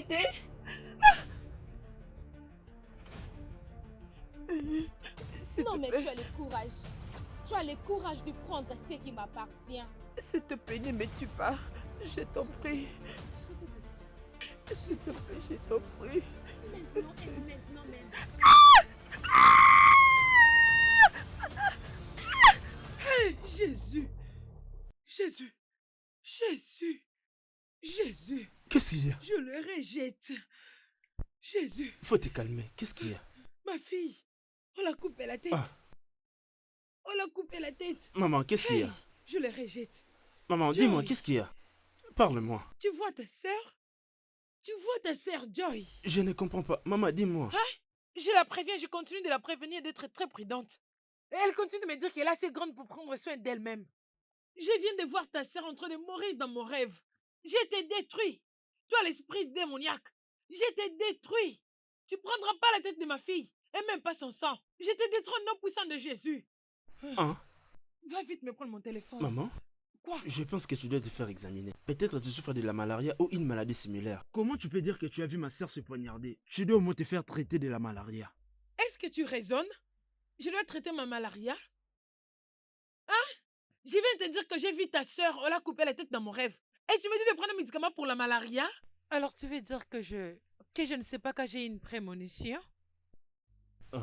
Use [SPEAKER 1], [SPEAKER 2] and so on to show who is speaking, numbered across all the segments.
[SPEAKER 1] arrêter.
[SPEAKER 2] Non, mais tu as le courage. Tu as le courage de prendre ce qui m'appartient.
[SPEAKER 1] S'il te plaît, ne me tue pas. Je t'en prie. S'il te plaît, je t'en prie.
[SPEAKER 2] Maintenant,
[SPEAKER 1] Hey, Jésus. Jésus. Jésus. Jésus.
[SPEAKER 3] Qu'est-ce qu'il y a?
[SPEAKER 1] Je le rejette. Jésus.
[SPEAKER 3] Faut te calmer. Qu'est-ce qu'il y a?
[SPEAKER 1] Ma fille. On l'a coupé la tête.
[SPEAKER 3] Ah.
[SPEAKER 1] On l'a coupé la tête.
[SPEAKER 3] Maman, qu'est-ce qu'il y a?
[SPEAKER 1] Je le rejette.
[SPEAKER 3] Maman,
[SPEAKER 1] Joy.
[SPEAKER 3] dis-moi, qu'est-ce qu'il y a? Parle-moi.
[SPEAKER 1] Tu vois ta sœur? Tu vois ta sœur Joy?
[SPEAKER 3] Je ne comprends pas. Maman, dis-moi.
[SPEAKER 1] Je la préviens, je continue de la prévenir et d'être très prudente. Et elle continue de me dire qu'elle est assez grande pour prendre soin d'elle-même. Je viens de voir ta sœur en train de mourir dans mon rêve. Je t'ai détruit. Toi, l'esprit démoniaque. Je t'ai détruit. Tu prendras pas la tête de ma fille. Et même pas son sang. Je te détruis au nom puissant de Jésus.
[SPEAKER 3] Hein?
[SPEAKER 1] Va vite me prendre mon téléphone.
[SPEAKER 3] Maman?
[SPEAKER 1] Quoi?
[SPEAKER 3] Je pense que tu dois te faire examiner. Peut-être tu souffres de la malaria ou une maladie similaire. Comment tu peux dire que tu as vu ma sœur se poignarder? Tu dois au moins te faire traiter de la malaria.
[SPEAKER 1] Est-ce que tu raisonnes? Je dois traiter ma malaria? Hein? Je viens te dire que j'ai vu ta sœur, on l'a coupé la tête dans mon rêve. Et tu me dis de prendre un médicament pour la malaria? Alors tu veux dire que je ne sais pas quand j'ai une prémonition?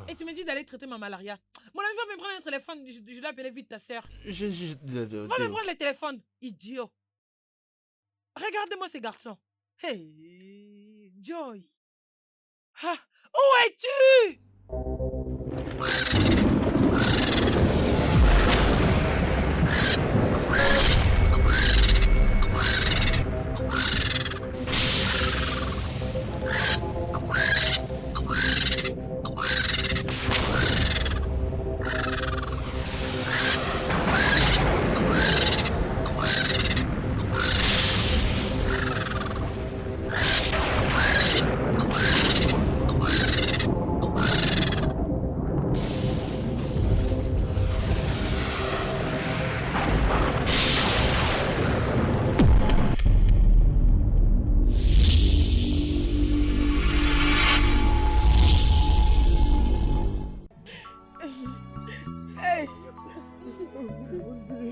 [SPEAKER 1] Et tu me dis d'aller traiter ma malaria. Mon ami va me prendre un téléphone, je dois appeler vite ta sœur. Va me prendre le téléphone, idiot. Regarde-moi ces garçons. Hey, Joy. Ah, où es-tu?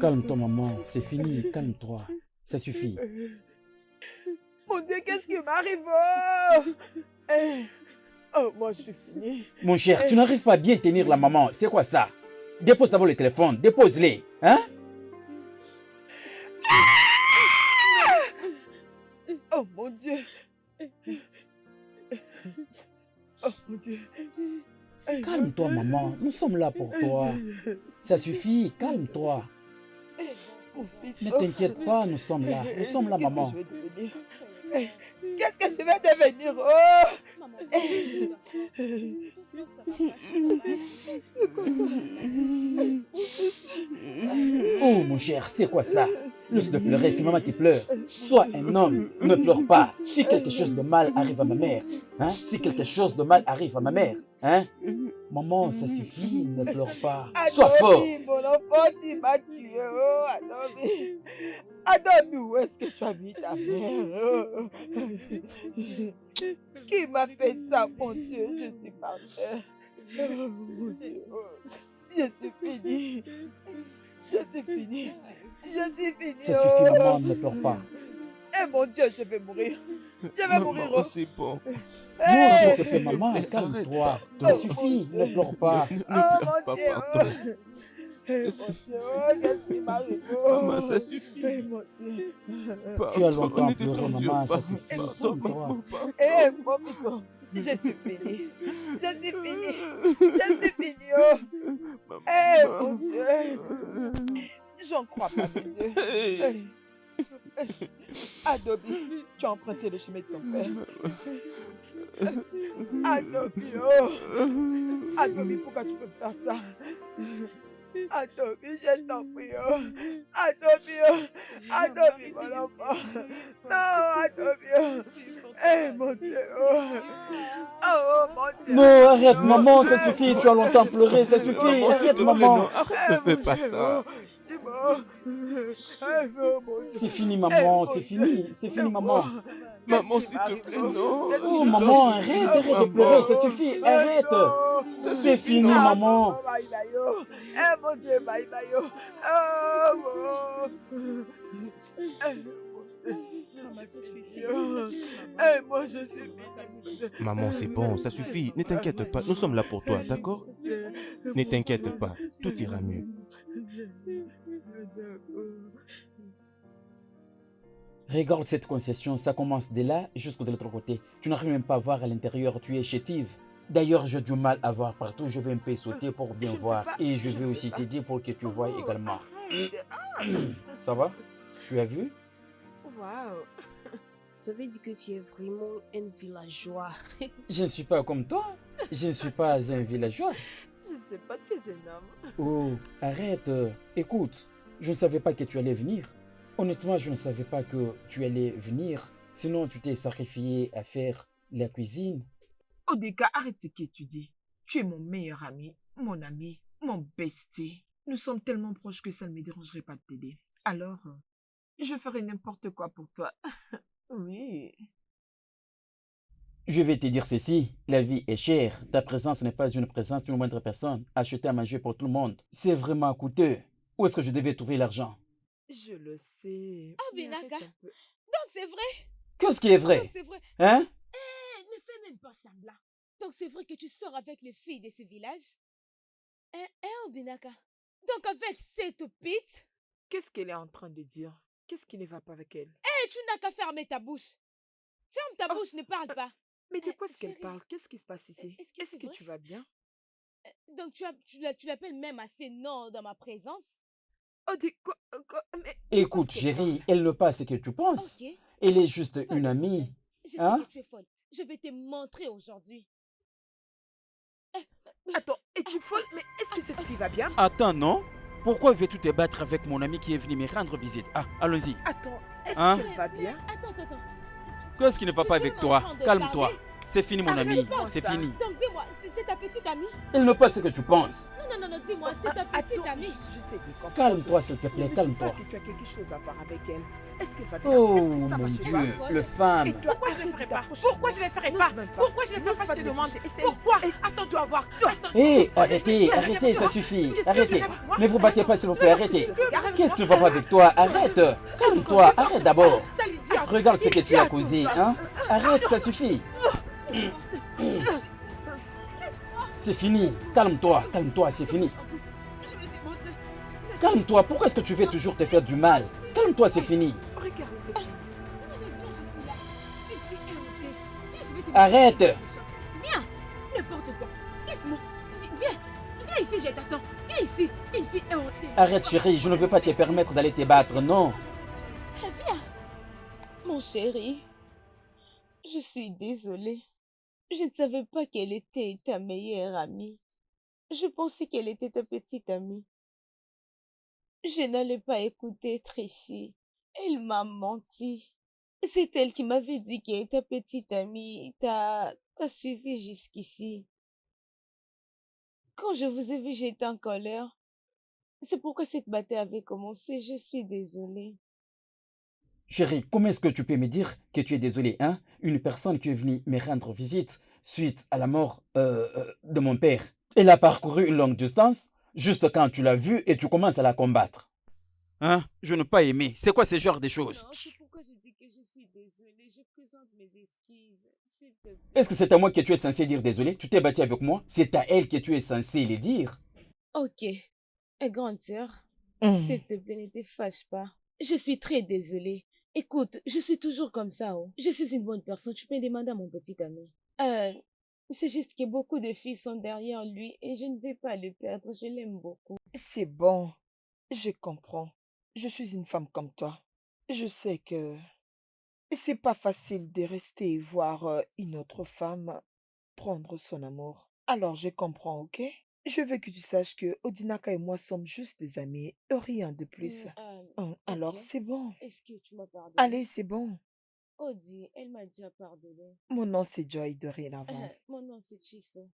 [SPEAKER 4] Calme-toi, maman, c'est fini, calme-toi. Ça suffit.
[SPEAKER 1] Mon Dieu, qu'est-ce qui m'arrive? Oh, moi, je suis fini.
[SPEAKER 4] Mon cher, tu n'arrives pas à bien tenir la maman. C'est quoi ça? Dépose d'abord le téléphone, dépose-les. Hein?
[SPEAKER 1] Oh, mon Dieu. Oh, mon Dieu.
[SPEAKER 4] Calme-toi, maman. Nous sommes là pour toi. Ça suffit, calme-toi. Ne t'inquiète pas, nous sommes là. Nous sommes là, maman.
[SPEAKER 1] Qu'est-ce que je vais devenir?
[SPEAKER 4] Oh, mon cher, c'est quoi ça? Laisse de pleurer, c'est maman qui pleure. Sois un homme, ne pleure pas. Si quelque chose de mal arrive à ma mère, hein? Si quelque chose de mal arrive à ma mère, hein? Maman, ça suffit, ne pleure pas. Sois fort.
[SPEAKER 1] Mon enfant, tu m'as tué. Oh, Adobe. Adobe, où est-ce que tu as mis ta mère? Qui m'a fait ça, mon Dieu? Je suis parfaite. Oh, mon Dieu. Je suis fini. Je suis fini. Je suis fini.
[SPEAKER 4] Ça suffit, maman, ne pleure pas.
[SPEAKER 1] Eh mon Dieu, je vais mourir. Je vais mourir.
[SPEAKER 3] Oh, c'est bon.
[SPEAKER 4] Bien sûr que c'est maman, calme-toi. Ça suffit, ne pleure pas.
[SPEAKER 3] Ne pleure pas,
[SPEAKER 1] Dieu.
[SPEAKER 3] pardon.
[SPEAKER 1] Eh mon Dieu, qu'est-ce qui m'arrive?
[SPEAKER 3] Maman, ça suffit.
[SPEAKER 1] Eh mon Dieu.
[SPEAKER 4] Tu as longtemps
[SPEAKER 3] Ne te
[SPEAKER 4] pleuré,
[SPEAKER 3] torture
[SPEAKER 4] maman,
[SPEAKER 3] pas.
[SPEAKER 4] ça suffit.
[SPEAKER 3] Pardon,
[SPEAKER 4] Calme-toi.
[SPEAKER 3] maman, pardon.
[SPEAKER 1] Eh mon fils, je suis fini. Je suis fini. Je suis fini. Oh. Eh mon Dieu. J'en crois pas mes yeux.
[SPEAKER 3] Hey.
[SPEAKER 1] Adobe, tu as emprunté le chemin de ton père. Adobe, oh. Adobe, pourquoi tu peux me faire ça? Adobe, je t'en prie, oh. Adobe, oh. Adobe, mon enfant. Non, Adobe, oh. Eh, mon Dieu, oh. Oh, mon Dieu.
[SPEAKER 4] Non, arrête, maman, ça suffit. Tu as longtemps pleuré, ça suffit.
[SPEAKER 3] Maman, s'il
[SPEAKER 4] Arrête,
[SPEAKER 3] te plaît,
[SPEAKER 4] maman.
[SPEAKER 3] non, arrête, ne fais pas ça.
[SPEAKER 4] C'est fini, maman, c'est fini, maman.
[SPEAKER 5] Maman, s'il te plaît, non.
[SPEAKER 4] Oh,
[SPEAKER 5] Je
[SPEAKER 4] maman,
[SPEAKER 5] t'en
[SPEAKER 4] arrête,
[SPEAKER 5] supplie,
[SPEAKER 4] arrête de
[SPEAKER 5] maman.
[SPEAKER 4] pleurer, ça suffit, arrête.
[SPEAKER 5] Ça
[SPEAKER 4] C'est
[SPEAKER 5] suffit,
[SPEAKER 4] fini,
[SPEAKER 5] non.
[SPEAKER 4] maman.
[SPEAKER 1] Maman, ça suffit. Ça suffit,
[SPEAKER 6] Moi, je suis fini.
[SPEAKER 5] Maman, c'est bon, ça suffit. Ne t'inquiète pas, nous sommes là pour toi, d'accord? Ne t'inquiète pas, tout ira mieux.
[SPEAKER 4] Regarde cette concession, ça commence de là jusqu'au de l'autre côté. Tu n'arrives même pas à voir à l'intérieur, tu es chétive. D'ailleurs, j'ai du mal à voir partout, je vais un peu sauter pour bien
[SPEAKER 6] Je peux
[SPEAKER 4] voir.
[SPEAKER 6] pas,
[SPEAKER 4] Et je
[SPEAKER 6] je
[SPEAKER 4] vais
[SPEAKER 6] peux
[SPEAKER 4] aussi
[SPEAKER 6] pas.
[SPEAKER 4] t'aider pour que tu voies également.
[SPEAKER 6] Arrête.
[SPEAKER 4] Ça va? Tu as vu?
[SPEAKER 6] Waouh.
[SPEAKER 2] Ça veut dire que tu es vraiment un villageois.
[SPEAKER 4] Je ne suis pas comme toi. Je ne suis pas un villageois.
[SPEAKER 6] Je ne sais pas, tu es un homme.
[SPEAKER 4] Oh, arrête. Écoute, je ne savais pas que tu allais venir. Honnêtement, je ne savais pas que tu allais venir. Sinon, tu t'es sacrifié à faire la cuisine.
[SPEAKER 6] Odeka, arrête ce que tu dis. Tu es mon meilleur ami, mon bestie. Nous sommes tellement proches que ça ne me dérangerait pas de t'aider. Alors, je ferai n'importe quoi pour toi. Oui.
[SPEAKER 4] Je vais te dire ceci, la vie est chère. Ta présence n'est pas une présence d'une moindre personne. Acheter à manger pour tout le monde, c'est vraiment coûteux. Où est-ce que je devais trouver l'argent?
[SPEAKER 6] Je le sais.
[SPEAKER 2] Ah,
[SPEAKER 6] mais
[SPEAKER 2] Binaka.
[SPEAKER 6] arrête un peu.
[SPEAKER 2] Donc c'est vrai.
[SPEAKER 4] Qu'est-ce qui est vrai?
[SPEAKER 2] Donc c'est vrai.
[SPEAKER 4] Hein?
[SPEAKER 2] Ne fais même pas semblant. Donc c'est vrai que tu sors avec les filles de ce village? Binaka. Donc avec cette pite?
[SPEAKER 6] Qu'est-ce qu'elle est en train de dire? Qu'est-ce qui ne va pas avec elle?
[SPEAKER 2] Tu n'as qu'à fermer ta bouche. Ferme ta bouche, ne parle pas.
[SPEAKER 6] Mais de quoi est-ce qu'elle
[SPEAKER 2] chérie,
[SPEAKER 6] parle? Qu'est-ce qui se passe ici?
[SPEAKER 2] est-ce que
[SPEAKER 6] Est-ce
[SPEAKER 2] c'est
[SPEAKER 6] que
[SPEAKER 2] vrai?
[SPEAKER 6] tu vas bien?
[SPEAKER 2] Donc tu l'appelles même à ses noms dans ma présence?
[SPEAKER 6] Mais
[SPEAKER 4] Écoute,
[SPEAKER 6] qu'est-ce qu'elle
[SPEAKER 4] chérie, elle ne pas ce que tu penses.
[SPEAKER 2] Ok.
[SPEAKER 4] Elle est juste
[SPEAKER 2] Pas
[SPEAKER 4] une
[SPEAKER 2] de
[SPEAKER 4] amie.
[SPEAKER 2] problème. Je sais
[SPEAKER 4] Hein?
[SPEAKER 2] que tu es folle. Je vais te montrer aujourd'hui.
[SPEAKER 6] Attends, es-tu folle? Mais est-ce que cette fille va bien?
[SPEAKER 4] Attends, non? Pourquoi veux-tu te battre avec mon ami qui est venu me rendre visite? Ah, allons-y.
[SPEAKER 6] Attends, est-ce
[SPEAKER 4] Hein?
[SPEAKER 6] qu'elle va bien?
[SPEAKER 2] Attends.
[SPEAKER 4] Qu'est-ce qui ne va pas
[SPEAKER 2] Tu es
[SPEAKER 4] avec
[SPEAKER 2] en
[SPEAKER 4] toi?
[SPEAKER 2] train de
[SPEAKER 4] Calme-toi.
[SPEAKER 2] parler?
[SPEAKER 4] C'est fini, mon ami.
[SPEAKER 6] Arrête-moi
[SPEAKER 4] C'est
[SPEAKER 6] ça.
[SPEAKER 4] fini.
[SPEAKER 2] Donc dis-moi, c'est ta petite amie?
[SPEAKER 4] Elle ne pas ce que tu penses.
[SPEAKER 2] Non, dis-moi, c'est ta petite
[SPEAKER 6] Attends,
[SPEAKER 2] amie.
[SPEAKER 6] je sais, mais comprends.
[SPEAKER 4] Calme-toi, s'il te
[SPEAKER 6] Ne
[SPEAKER 4] plaît,
[SPEAKER 6] me dis
[SPEAKER 4] calme-toi.
[SPEAKER 6] pas que tu as quelque chose à voir avec elle. Est-ce qu'elle va bien?
[SPEAKER 4] Oh,
[SPEAKER 6] Est-ce que ça va
[SPEAKER 4] mon
[SPEAKER 6] chez
[SPEAKER 4] Dieu,
[SPEAKER 6] toi?
[SPEAKER 4] le femme.
[SPEAKER 6] Et toi,
[SPEAKER 1] Pourquoi je ne le
[SPEAKER 6] arrête
[SPEAKER 1] ferai
[SPEAKER 6] de
[SPEAKER 1] pas?
[SPEAKER 6] t'approcher
[SPEAKER 1] Pourquoi
[SPEAKER 6] de
[SPEAKER 1] je
[SPEAKER 6] moi.
[SPEAKER 1] ne le ferai
[SPEAKER 6] N'ose
[SPEAKER 1] pas?
[SPEAKER 6] même pas.
[SPEAKER 1] Pourquoi je ne le ferai
[SPEAKER 6] N'ose
[SPEAKER 1] pas? Je
[SPEAKER 6] de
[SPEAKER 1] te
[SPEAKER 6] me
[SPEAKER 1] demande.
[SPEAKER 6] toucher. Essaye.
[SPEAKER 1] Pourquoi?
[SPEAKER 6] Et-
[SPEAKER 1] Attends, tu vas voir. Attends.
[SPEAKER 4] Hé, arrêtez, ça suffit. Arrêtez. Ne vous battez pas, s'il vous plaît, arrêtez. Qu'est-ce qui ne va pas avec toi? Arrête. Calme-toi, arrête d'abord.
[SPEAKER 1] Sale idiote.
[SPEAKER 4] Regarde ce que tu as
[SPEAKER 1] Idiote.
[SPEAKER 4] causé, hein? Arrête, ça suffit. C'est fini. Calme-toi, c'est fini.
[SPEAKER 1] Je vais te montrer.
[SPEAKER 4] Calme-toi, pourquoi est-ce que tu veux toujours te faire du mal? Calme-toi, c'est fini.
[SPEAKER 6] Regardez cette fille.
[SPEAKER 2] Non, mais viens, je suis là. Une fille éhontée. Viens, je vais te
[SPEAKER 4] Arrête.
[SPEAKER 2] montrer quelque chose. Viens, n'importe quoi. Laisse-moi. Viens ici, je t'attends. Viens ici. Une fille éhontée.
[SPEAKER 4] Arrête, chérie, je ne veux pas te permettre d'aller te battre, non.
[SPEAKER 2] Viens. Mon chéri, je suis désolée. Je ne savais pas qu'elle était ta meilleure amie. Je pensais qu'elle était ta petite amie. Je n'allais pas écouter Tracy. Elle m'a menti. C'est elle qui m'avait dit que ta petite amie t'a suivi jusqu'ici. Quand je vous ai vu, j'étais en colère. C'est pourquoi cette bataille avait commencé. Je suis désolée.
[SPEAKER 4] Chérie, comment est-ce que tu peux me dire que tu es désolé, hein? Une personne qui est venue me rendre visite suite à la mort de mon père. Elle a parcouru une longue distance juste quand tu l'as vue et tu commences à la combattre. Hein? Je n'ai pas aimé. C'est quoi ce genre de choses?
[SPEAKER 2] Non, c'est pourquoi je dis que je suis désolée. Je présente mes excuses. S'il te plaît.
[SPEAKER 4] Est-ce que c'est à moi que tu es censé dire désolé? Tu t'es battu avec moi? C'est à elle que tu es censé le dire?
[SPEAKER 2] Ok. Grande sœur, s'il te plaît, ne te fâche pas. Je suis très désolée. Écoute, je suis toujours comme ça. Oh. Je suis une bonne personne. Tu peux demander à mon petit ami. C'est juste que beaucoup de filles sont derrière lui et je ne vais pas le perdre. Je l'aime beaucoup.
[SPEAKER 6] C'est bon. Je comprends. Je suis une femme comme toi. Je sais que c'est pas facile de rester et voir une autre femme prendre son amour. Alors je comprends, ok? Je veux que tu saches que Odinaka et moi sommes juste des amis, rien de plus. Alors
[SPEAKER 2] ok.
[SPEAKER 6] c'est bon.
[SPEAKER 2] Est-ce que tu m'as pardonné?
[SPEAKER 6] Allez, c'est bon.
[SPEAKER 2] Odi, elle m'a déjà pardonné.
[SPEAKER 6] Mon nom c'est Joy dorénavant.
[SPEAKER 2] Mon nom c'est Chiso.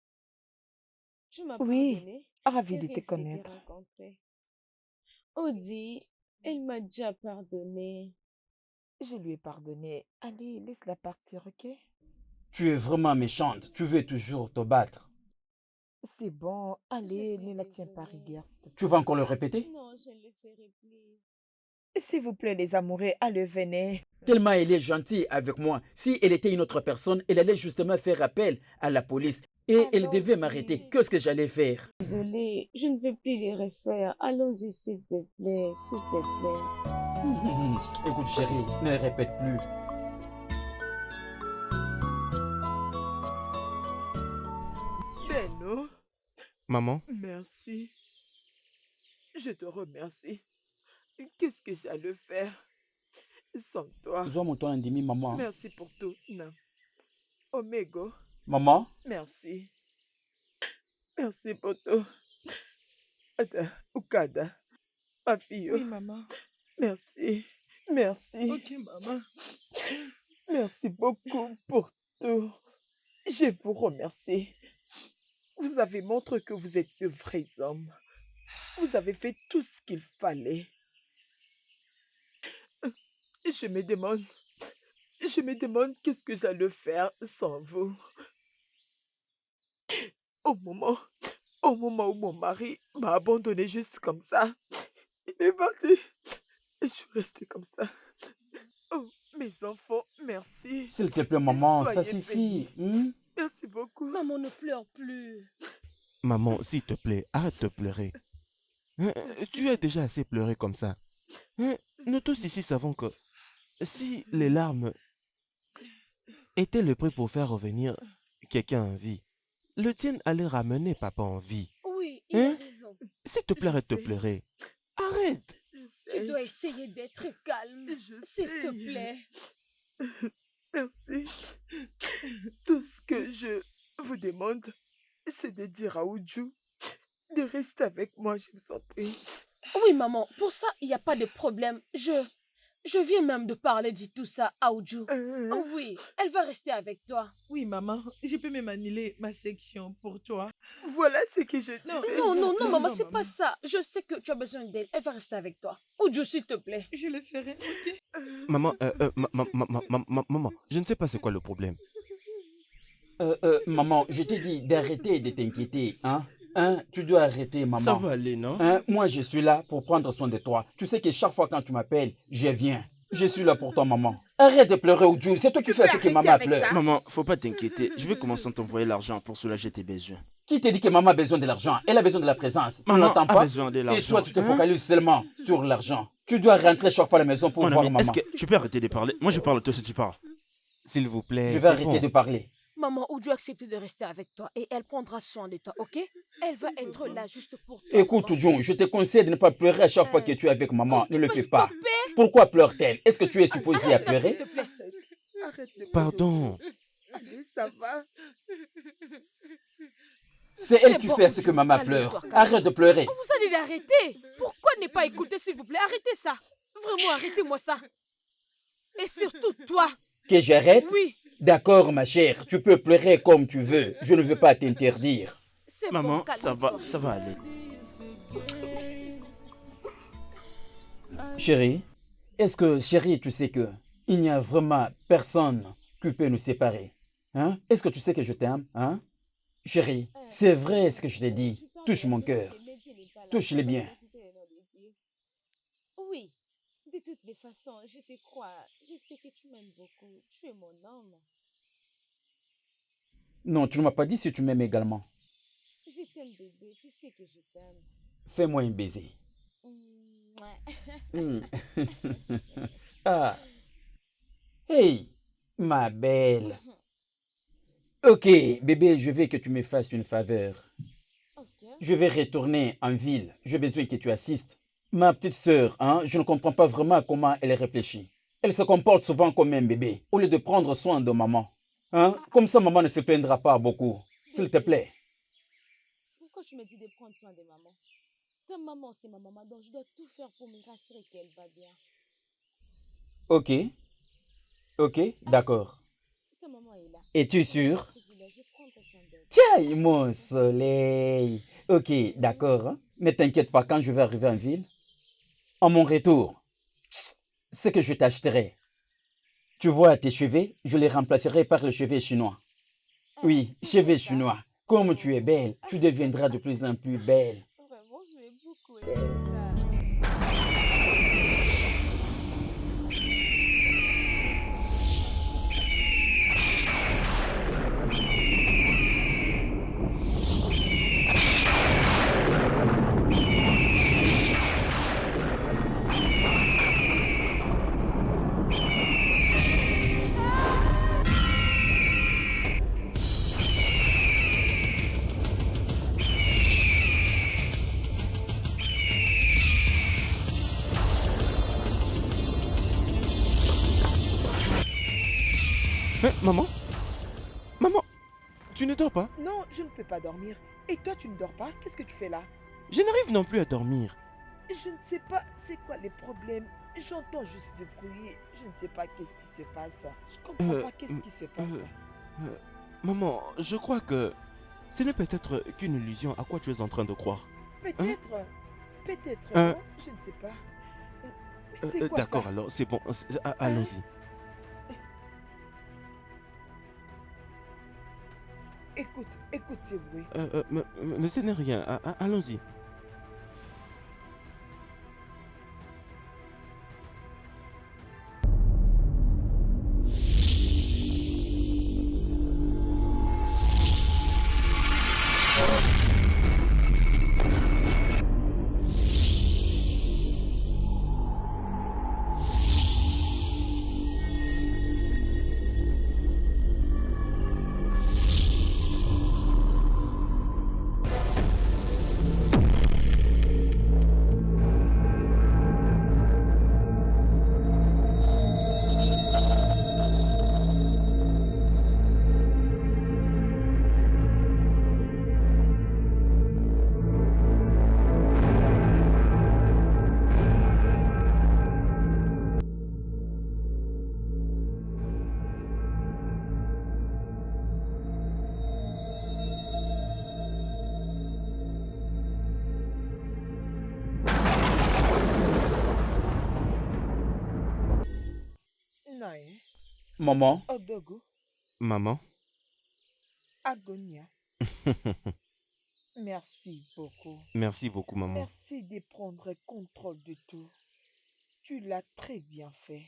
[SPEAKER 2] Tu m'as
[SPEAKER 6] Oui,
[SPEAKER 2] pardonné?
[SPEAKER 6] ravi
[SPEAKER 2] Et
[SPEAKER 6] de te
[SPEAKER 2] risque
[SPEAKER 6] connaître.
[SPEAKER 2] rencontrer. Audi, elle m'a déjà pardonné.
[SPEAKER 6] Je lui ai pardonné. Allez, laisse-la partir, ok?
[SPEAKER 4] Tu es vraiment méchante. Tu veux toujours te battre.
[SPEAKER 6] C'est bon,
[SPEAKER 2] Je
[SPEAKER 6] allez,
[SPEAKER 2] suis
[SPEAKER 6] ne la tiens pas
[SPEAKER 2] désolée.
[SPEAKER 6] rigueur, s'il te
[SPEAKER 4] Tu
[SPEAKER 6] plaît.
[SPEAKER 4] vas encore le répéter?
[SPEAKER 2] Non, je ne le ferai plus.
[SPEAKER 6] S'il vous plaît, les amoureux, allez, venez.
[SPEAKER 4] Tellement elle est gentille avec moi. Si elle était une autre personne, elle allait justement faire appel à la police. Et elle devait m'arrêter.
[SPEAKER 6] Allons-y.
[SPEAKER 4] Qu'est-ce que j'allais faire?
[SPEAKER 2] Désolée, je ne veux plus les refaire. Allons-y, s'il te plaît, s'il te plaît.
[SPEAKER 4] Écoute chérie, ne le répète plus.
[SPEAKER 6] Beno,
[SPEAKER 5] Maman,
[SPEAKER 6] merci. Je te remercie. Qu'est-ce que j'allais faire sans toi?
[SPEAKER 4] Zoa mon toit endimi, maman.
[SPEAKER 6] Merci pour tout, Nam. Omego,
[SPEAKER 4] Maman?
[SPEAKER 6] merci. Merci pour tout. Ada, Ukada, ma fille.
[SPEAKER 1] Oui, maman.
[SPEAKER 6] Merci. Merci.
[SPEAKER 1] Ok, maman.
[SPEAKER 6] Merci beaucoup pour tout. Je vous remercie. Vous avez montré que vous êtes de vrais hommes. Vous avez fait tout ce qu'il fallait. Je me demande qu'est-ce que j'allais faire sans vous. Au moment où mon mari m'a abandonné juste comme ça, il est parti et je suis restée comme ça. Oh, mes enfants, merci.
[SPEAKER 4] S'il te plaît, maman, ça
[SPEAKER 6] Soyez
[SPEAKER 4] suffit.
[SPEAKER 6] Merci beaucoup.
[SPEAKER 2] Maman, ne pleure plus.
[SPEAKER 5] maman, s'il te plaît, arrête de pleurer. Hein, tu as déjà assez pleuré comme ça. Hein, nous tous ici savons que si les larmes étaient le prix pour faire revenir quelqu'un en vie, le tien allait ramener papa en vie.
[SPEAKER 2] Oui,
[SPEAKER 5] il a
[SPEAKER 2] raison.
[SPEAKER 5] S'il te plaît,
[SPEAKER 6] Je
[SPEAKER 5] arrête de
[SPEAKER 6] sais.
[SPEAKER 5] pleurer. Arrête.
[SPEAKER 6] Je sais.
[SPEAKER 2] Essayer d'être calme.
[SPEAKER 6] Je sais.
[SPEAKER 2] plaît.
[SPEAKER 6] Merci. Tout ce que je vous demande, c'est de dire à Oudjou de rester avec moi, je vous en prie.
[SPEAKER 7] Oui, maman, pour ça, il n'y a pas de problème. Je viens même de parler de tout ça à Oudjou. Oh oui, elle va rester avec toi.
[SPEAKER 1] Oui, maman. Je peux même annuler ma section pour toi.
[SPEAKER 6] Voilà ce que je dis.
[SPEAKER 7] Non, maman, c'est pas ça. Je sais que tu as besoin d'elle. Elle va rester avec toi. Oudjou, s'il te plaît.
[SPEAKER 1] Je le ferai, ok?
[SPEAKER 5] Maman, maman, je ne sais pas c'est quoi le problème.
[SPEAKER 4] Maman, je t'ai dit d'arrêter de t'inquiéter, hein? Tu dois arrêter, maman.
[SPEAKER 3] Ça va aller, non?
[SPEAKER 4] Moi, je suis là pour prendre soin de toi. Tu sais que chaque fois quand tu m'appelles, je viens. Je suis là pour toi, maman. Arrête de pleurer, Oudjou. C'est toi qui fais ce que maman pleure.
[SPEAKER 3] Maman, faut pas t'inquiéter. Je vais commencer à t'envoyer l'argent pour soulager tes besoins.
[SPEAKER 4] Qui te dit que maman a besoin de l'argent? Elle a besoin de la présence. Tu
[SPEAKER 3] Maman
[SPEAKER 4] n'entends
[SPEAKER 3] a
[SPEAKER 4] pas?
[SPEAKER 3] besoin de
[SPEAKER 4] Et
[SPEAKER 3] l'argent.
[SPEAKER 4] toi, tu te
[SPEAKER 3] Hein?
[SPEAKER 4] focalises seulement sur l'argent. Tu dois rentrer chaque fois à la maison pour
[SPEAKER 3] Mon
[SPEAKER 4] voir
[SPEAKER 3] ami,
[SPEAKER 4] maman.
[SPEAKER 3] est-ce que tu peux arrêter de parler? Moi, je parle toi si tu parles.
[SPEAKER 5] S'il vous plaît.
[SPEAKER 4] Je vais
[SPEAKER 5] c'est
[SPEAKER 4] arrêter
[SPEAKER 5] bon.
[SPEAKER 4] de parler.
[SPEAKER 7] Maman, Oudjou a accepté de rester avec toi et elle prendra soin de toi, ok? Elle va être là juste pour toi.
[SPEAKER 4] Écoute,
[SPEAKER 7] maman.
[SPEAKER 4] Oudjou, je te conseille de ne pas pleurer à chaque fois que tu es avec maman.
[SPEAKER 7] Oh,
[SPEAKER 4] Ne
[SPEAKER 7] tu
[SPEAKER 4] le
[SPEAKER 7] peux
[SPEAKER 4] fais pas.
[SPEAKER 7] stopper?
[SPEAKER 4] Pourquoi pleure-t-elle? Est-ce que tu es supposé à
[SPEAKER 7] Arrête ça, s'il
[SPEAKER 4] pleurer?
[SPEAKER 7] te plaît.
[SPEAKER 6] Arrête de pleurer.
[SPEAKER 5] Pardon.
[SPEAKER 6] Allez, ça va.
[SPEAKER 4] C'est elle
[SPEAKER 7] C'est
[SPEAKER 4] qui
[SPEAKER 7] bon,
[SPEAKER 4] fait ce que
[SPEAKER 7] Oudjou,
[SPEAKER 4] maman
[SPEAKER 7] calme-toi,
[SPEAKER 4] pleure.
[SPEAKER 7] calme-toi.
[SPEAKER 4] Arrête de pleurer.
[SPEAKER 7] On vous a dit d'arrêter. Pourquoi ne pas écouter, s'il vous plaît? Arrêtez ça. Vraiment, arrêtez-moi ça. Et surtout toi.
[SPEAKER 4] Que j'arrête?
[SPEAKER 7] Oui,
[SPEAKER 4] D'accord, ma chère. Tu peux pleurer comme tu veux. Je ne veux pas t'interdire.
[SPEAKER 7] c'est
[SPEAKER 3] Maman,
[SPEAKER 7] bon,
[SPEAKER 3] ça
[SPEAKER 7] calme-toi.
[SPEAKER 3] va aller.
[SPEAKER 4] Chérie, est-ce que, chérie, tu sais que il n'y a vraiment personne qui peut nous séparer? Hein? Est-ce que tu sais que je t'aime? Hein? Chérie, c'est vrai ce que je t'ai dit. Touche mon cœur. Touche-le bien.
[SPEAKER 2] Oui, de toutes les façons, je te crois. Je sais que tu m'aimes beaucoup. Tu es mon homme.
[SPEAKER 4] Non, tu ne m'as pas dit si tu m'aimes également.
[SPEAKER 2] Je t'aime, bébé. Tu sais que je t'aime.
[SPEAKER 4] Fais-moi un baiser.
[SPEAKER 2] Mouah.
[SPEAKER 4] Ah. Hey, ma belle. Ok, bébé, je veux que tu me fasses une faveur.
[SPEAKER 2] Ok.
[SPEAKER 4] Je vais retourner en ville. J'ai besoin que tu assistes. Ma petite sœur, hein, je ne comprends pas vraiment comment elle réfléchit. Elle se comporte souvent comme un bébé, au lieu de prendre soin de maman. Hein? Comme ça, maman ne se plaindra pas beaucoup. S'il te plaît.
[SPEAKER 2] Pourquoi tu me dis de prendre soin de maman? Ta maman, c'est ma maman, donc je dois tout faire pour me rassurer qu'elle va bien.
[SPEAKER 4] Ok. Ok, d'accord.
[SPEAKER 2] Ta maman est là.
[SPEAKER 4] Es-tu sûr?
[SPEAKER 2] S'il vous plaît, je prends soin d'elle.
[SPEAKER 4] Tiens, mon soleil. Ok, d'accord. Hein. Ne t'inquiète pas, quand je vais arriver en ville, En mon retour, ce que je t'achèterai, tu vois tes cheveux, je les remplacerai par les cheveux chinois. Oui, cheveux chinois. Comme tu es belle, tu deviendras de plus en plus belle.
[SPEAKER 2] Vraiment, je vais beaucoup aimer ça.
[SPEAKER 5] Hein, maman? Maman, tu ne dors pas?
[SPEAKER 6] Non, je ne peux pas dormir. Et toi, tu ne dors pas? Qu'est-ce que tu fais là?
[SPEAKER 5] Je n'arrive non plus à dormir.
[SPEAKER 6] Je ne sais pas c'est quoi les problèmes. J'entends juste du bruit. Je ne sais pas qu'est-ce qui se passe. Je comprends pas qu'est-ce qui se passe.
[SPEAKER 5] Maman, je crois que ce n'est peut-être qu'une illusion à quoi tu es en train de croire.
[SPEAKER 6] Peut-être. Peut-être,
[SPEAKER 5] Hein?
[SPEAKER 6] non? Je ne sais pas. Mais c'est quoi
[SPEAKER 5] D'accord,
[SPEAKER 6] ça?
[SPEAKER 5] alors, c'est bon. Allons-y.
[SPEAKER 6] Écoute ces bruits.
[SPEAKER 5] Mais ce n'est rien. Allons-y.
[SPEAKER 6] Nae,
[SPEAKER 4] Maman,
[SPEAKER 6] Odogo,
[SPEAKER 5] Maman?
[SPEAKER 6] Agonia, merci beaucoup.
[SPEAKER 5] Merci beaucoup, maman.
[SPEAKER 6] Merci de prendre contrôle de tout. Tu l'as très bien fait.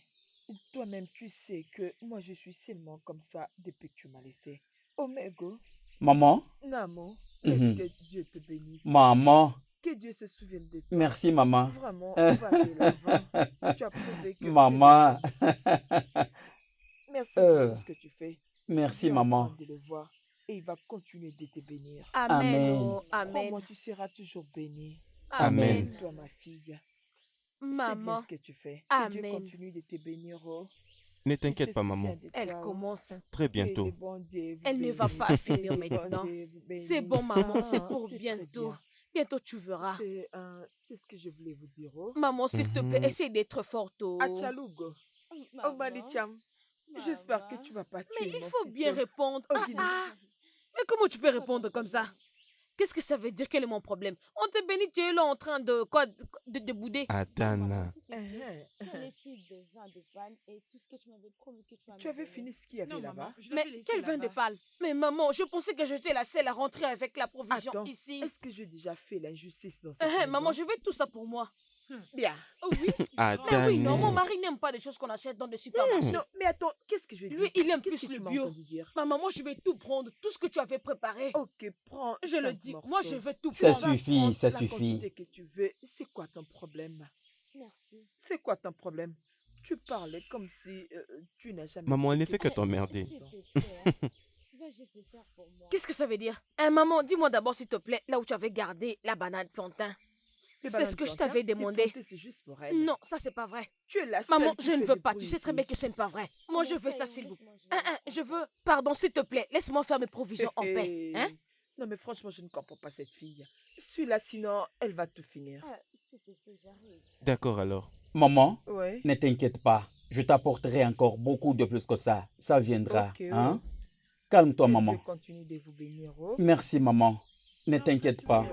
[SPEAKER 6] Toi-même, tu sais que moi, je suis seulement comme ça depuis que tu m'as laissé. Omego,
[SPEAKER 4] maman,
[SPEAKER 6] Namo,
[SPEAKER 4] Mhm.
[SPEAKER 6] laisse que Dieu te bénisse.
[SPEAKER 4] maman,
[SPEAKER 6] Que Dieu se souvienne de toi.
[SPEAKER 4] merci maman.
[SPEAKER 6] Vraiment, va de l'avant. Tu as prouvé que
[SPEAKER 4] Maman,
[SPEAKER 6] Dieu t'aime. Merci pour tout ce que tu fais.
[SPEAKER 4] merci
[SPEAKER 6] Dieu est en
[SPEAKER 4] maman.
[SPEAKER 6] train de le voir et il va continuer de te bénir.
[SPEAKER 7] Amen.
[SPEAKER 4] Amen.
[SPEAKER 7] Oh, amen.
[SPEAKER 6] Crois-moi, tu seras toujours béni.
[SPEAKER 5] Amen.
[SPEAKER 6] Toi, ma fille. C'est bien
[SPEAKER 7] Maman,
[SPEAKER 6] ce que tu fais. Que Dieu
[SPEAKER 7] Amen.
[SPEAKER 6] continue de te bénir. Oh.
[SPEAKER 5] Ne
[SPEAKER 6] Il
[SPEAKER 5] t'inquiète
[SPEAKER 6] se
[SPEAKER 5] pas,
[SPEAKER 6] souvient
[SPEAKER 5] maman.
[SPEAKER 6] de
[SPEAKER 7] elle
[SPEAKER 6] toi, oh.
[SPEAKER 7] commence.
[SPEAKER 5] Très
[SPEAKER 6] Que le
[SPEAKER 5] bientôt.
[SPEAKER 6] bon Dieu vous
[SPEAKER 7] Elle ne va
[SPEAKER 6] bénisse.
[SPEAKER 7] pas finir
[SPEAKER 6] Que le bon
[SPEAKER 7] maintenant.
[SPEAKER 6] Dieu vous
[SPEAKER 7] C'est
[SPEAKER 6] bénisse.
[SPEAKER 7] bon, maman, c'est
[SPEAKER 6] Ah,
[SPEAKER 7] pour
[SPEAKER 6] c'est très
[SPEAKER 7] bientôt.
[SPEAKER 6] bien.
[SPEAKER 7] Bientôt, tu verras.
[SPEAKER 6] C'est ce que je voulais vous dire. Oh.
[SPEAKER 7] Maman, s'il te plaît,
[SPEAKER 5] Mhm.
[SPEAKER 7] essaye d'être forte. Oh.
[SPEAKER 6] Achalugo,
[SPEAKER 2] Maman,
[SPEAKER 6] Omanicham, j'espère que tu vas pas
[SPEAKER 7] Mais
[SPEAKER 6] tuer
[SPEAKER 7] il
[SPEAKER 6] mon
[SPEAKER 7] faut
[SPEAKER 6] fils.
[SPEAKER 7] bien répondre. Ah,
[SPEAKER 6] Ogini.
[SPEAKER 7] ah. Mais comment tu peux répondre comme ça? Qu'est-ce que ça veut dire? Quel est mon problème? On te bénit, tu es là en train de quoi? De bouder.
[SPEAKER 5] Adana.
[SPEAKER 2] Quel est-il de vin de panne et tout ce que tu m'avais promis que tu
[SPEAKER 6] Tu avais fini ce qu'il y avait
[SPEAKER 1] Non,
[SPEAKER 6] là-bas?
[SPEAKER 1] maman, je
[SPEAKER 7] Mais
[SPEAKER 1] l'ai laissé
[SPEAKER 7] quel vin de
[SPEAKER 1] là-bas.
[SPEAKER 7] pâle? Mais maman, je pensais que j'étais la seule à rentrer avec la provision
[SPEAKER 6] Attends,
[SPEAKER 7] ici.
[SPEAKER 6] est-ce que j'ai déjà fait l'injustice dans cette maison?
[SPEAKER 7] Maman, je veux tout ça pour moi.
[SPEAKER 6] Bien.
[SPEAKER 7] Oh oui.
[SPEAKER 5] Adana.
[SPEAKER 7] Oui, non, mon mari n'aime pas des choses qu'on achète dans des supermarchés.
[SPEAKER 6] Non, mais attends, qu'est-ce que je dis?
[SPEAKER 7] Lui, il aime
[SPEAKER 6] Qu'est-ce
[SPEAKER 7] plus
[SPEAKER 6] que
[SPEAKER 7] le
[SPEAKER 6] tu m'as
[SPEAKER 7] bio.
[SPEAKER 6] entendu dire?
[SPEAKER 7] Maman, moi, je vais tout prendre, tout ce que tu avais préparé.
[SPEAKER 6] Ok, prends
[SPEAKER 7] Je le
[SPEAKER 6] 5
[SPEAKER 7] dis,
[SPEAKER 6] morceaux.
[SPEAKER 7] moi, je veux tout
[SPEAKER 4] Ça
[SPEAKER 7] prendre.
[SPEAKER 4] suffit,
[SPEAKER 6] Prends
[SPEAKER 4] ça
[SPEAKER 6] la
[SPEAKER 4] suffit.
[SPEAKER 6] quantité que tu veux. C'est quoi ton problème?
[SPEAKER 2] Merci.
[SPEAKER 6] C'est quoi ton problème? Tu parlais comme si tu n'as jamais...
[SPEAKER 5] Maman, elle ne
[SPEAKER 6] fait
[SPEAKER 5] fait que t'emmerder.
[SPEAKER 2] S'il te plaît, va juste le faire pour moi.
[SPEAKER 7] Qu'est-ce que ça veut dire? Maman, dis-moi d'abord, s'il te plaît, là où tu avais gardé la banane plantain. C'est ce que je t'avais demandé.
[SPEAKER 6] C'est juste pour elle.
[SPEAKER 7] Non, ça, c'est pas vrai.
[SPEAKER 6] Tu es la seule
[SPEAKER 7] Maman,
[SPEAKER 6] qui
[SPEAKER 7] je ne
[SPEAKER 6] fait
[SPEAKER 7] veux
[SPEAKER 6] du
[SPEAKER 7] pas.
[SPEAKER 6] bruit
[SPEAKER 7] Tu sais très
[SPEAKER 6] ici.
[SPEAKER 7] bien que ce n'est pas vrai. Moi, je veux ça,
[SPEAKER 2] Laisse-moi
[SPEAKER 7] s'il vous plaît.
[SPEAKER 2] jouer.
[SPEAKER 7] Je veux. Pardon, s'il te plaît, laisse-moi faire mes provisions en paix. Hein?
[SPEAKER 6] Non, mais franchement, je ne comprends pas cette fille. Suis-la, sinon, elle va tout finir.
[SPEAKER 2] Ah, s'il te plaît, j'arrive.
[SPEAKER 5] D'accord alors.
[SPEAKER 4] Maman,
[SPEAKER 6] Ouais.
[SPEAKER 4] ne t'inquiète pas. Je t'apporterai encore beaucoup de plus que ça. Ça viendra.
[SPEAKER 6] Ok,
[SPEAKER 4] Hein? Calme-toi,
[SPEAKER 6] Que
[SPEAKER 4] maman.
[SPEAKER 6] Dieu continue de vous bénir. Oh.
[SPEAKER 4] Merci, maman. Ne t'inquiète pas.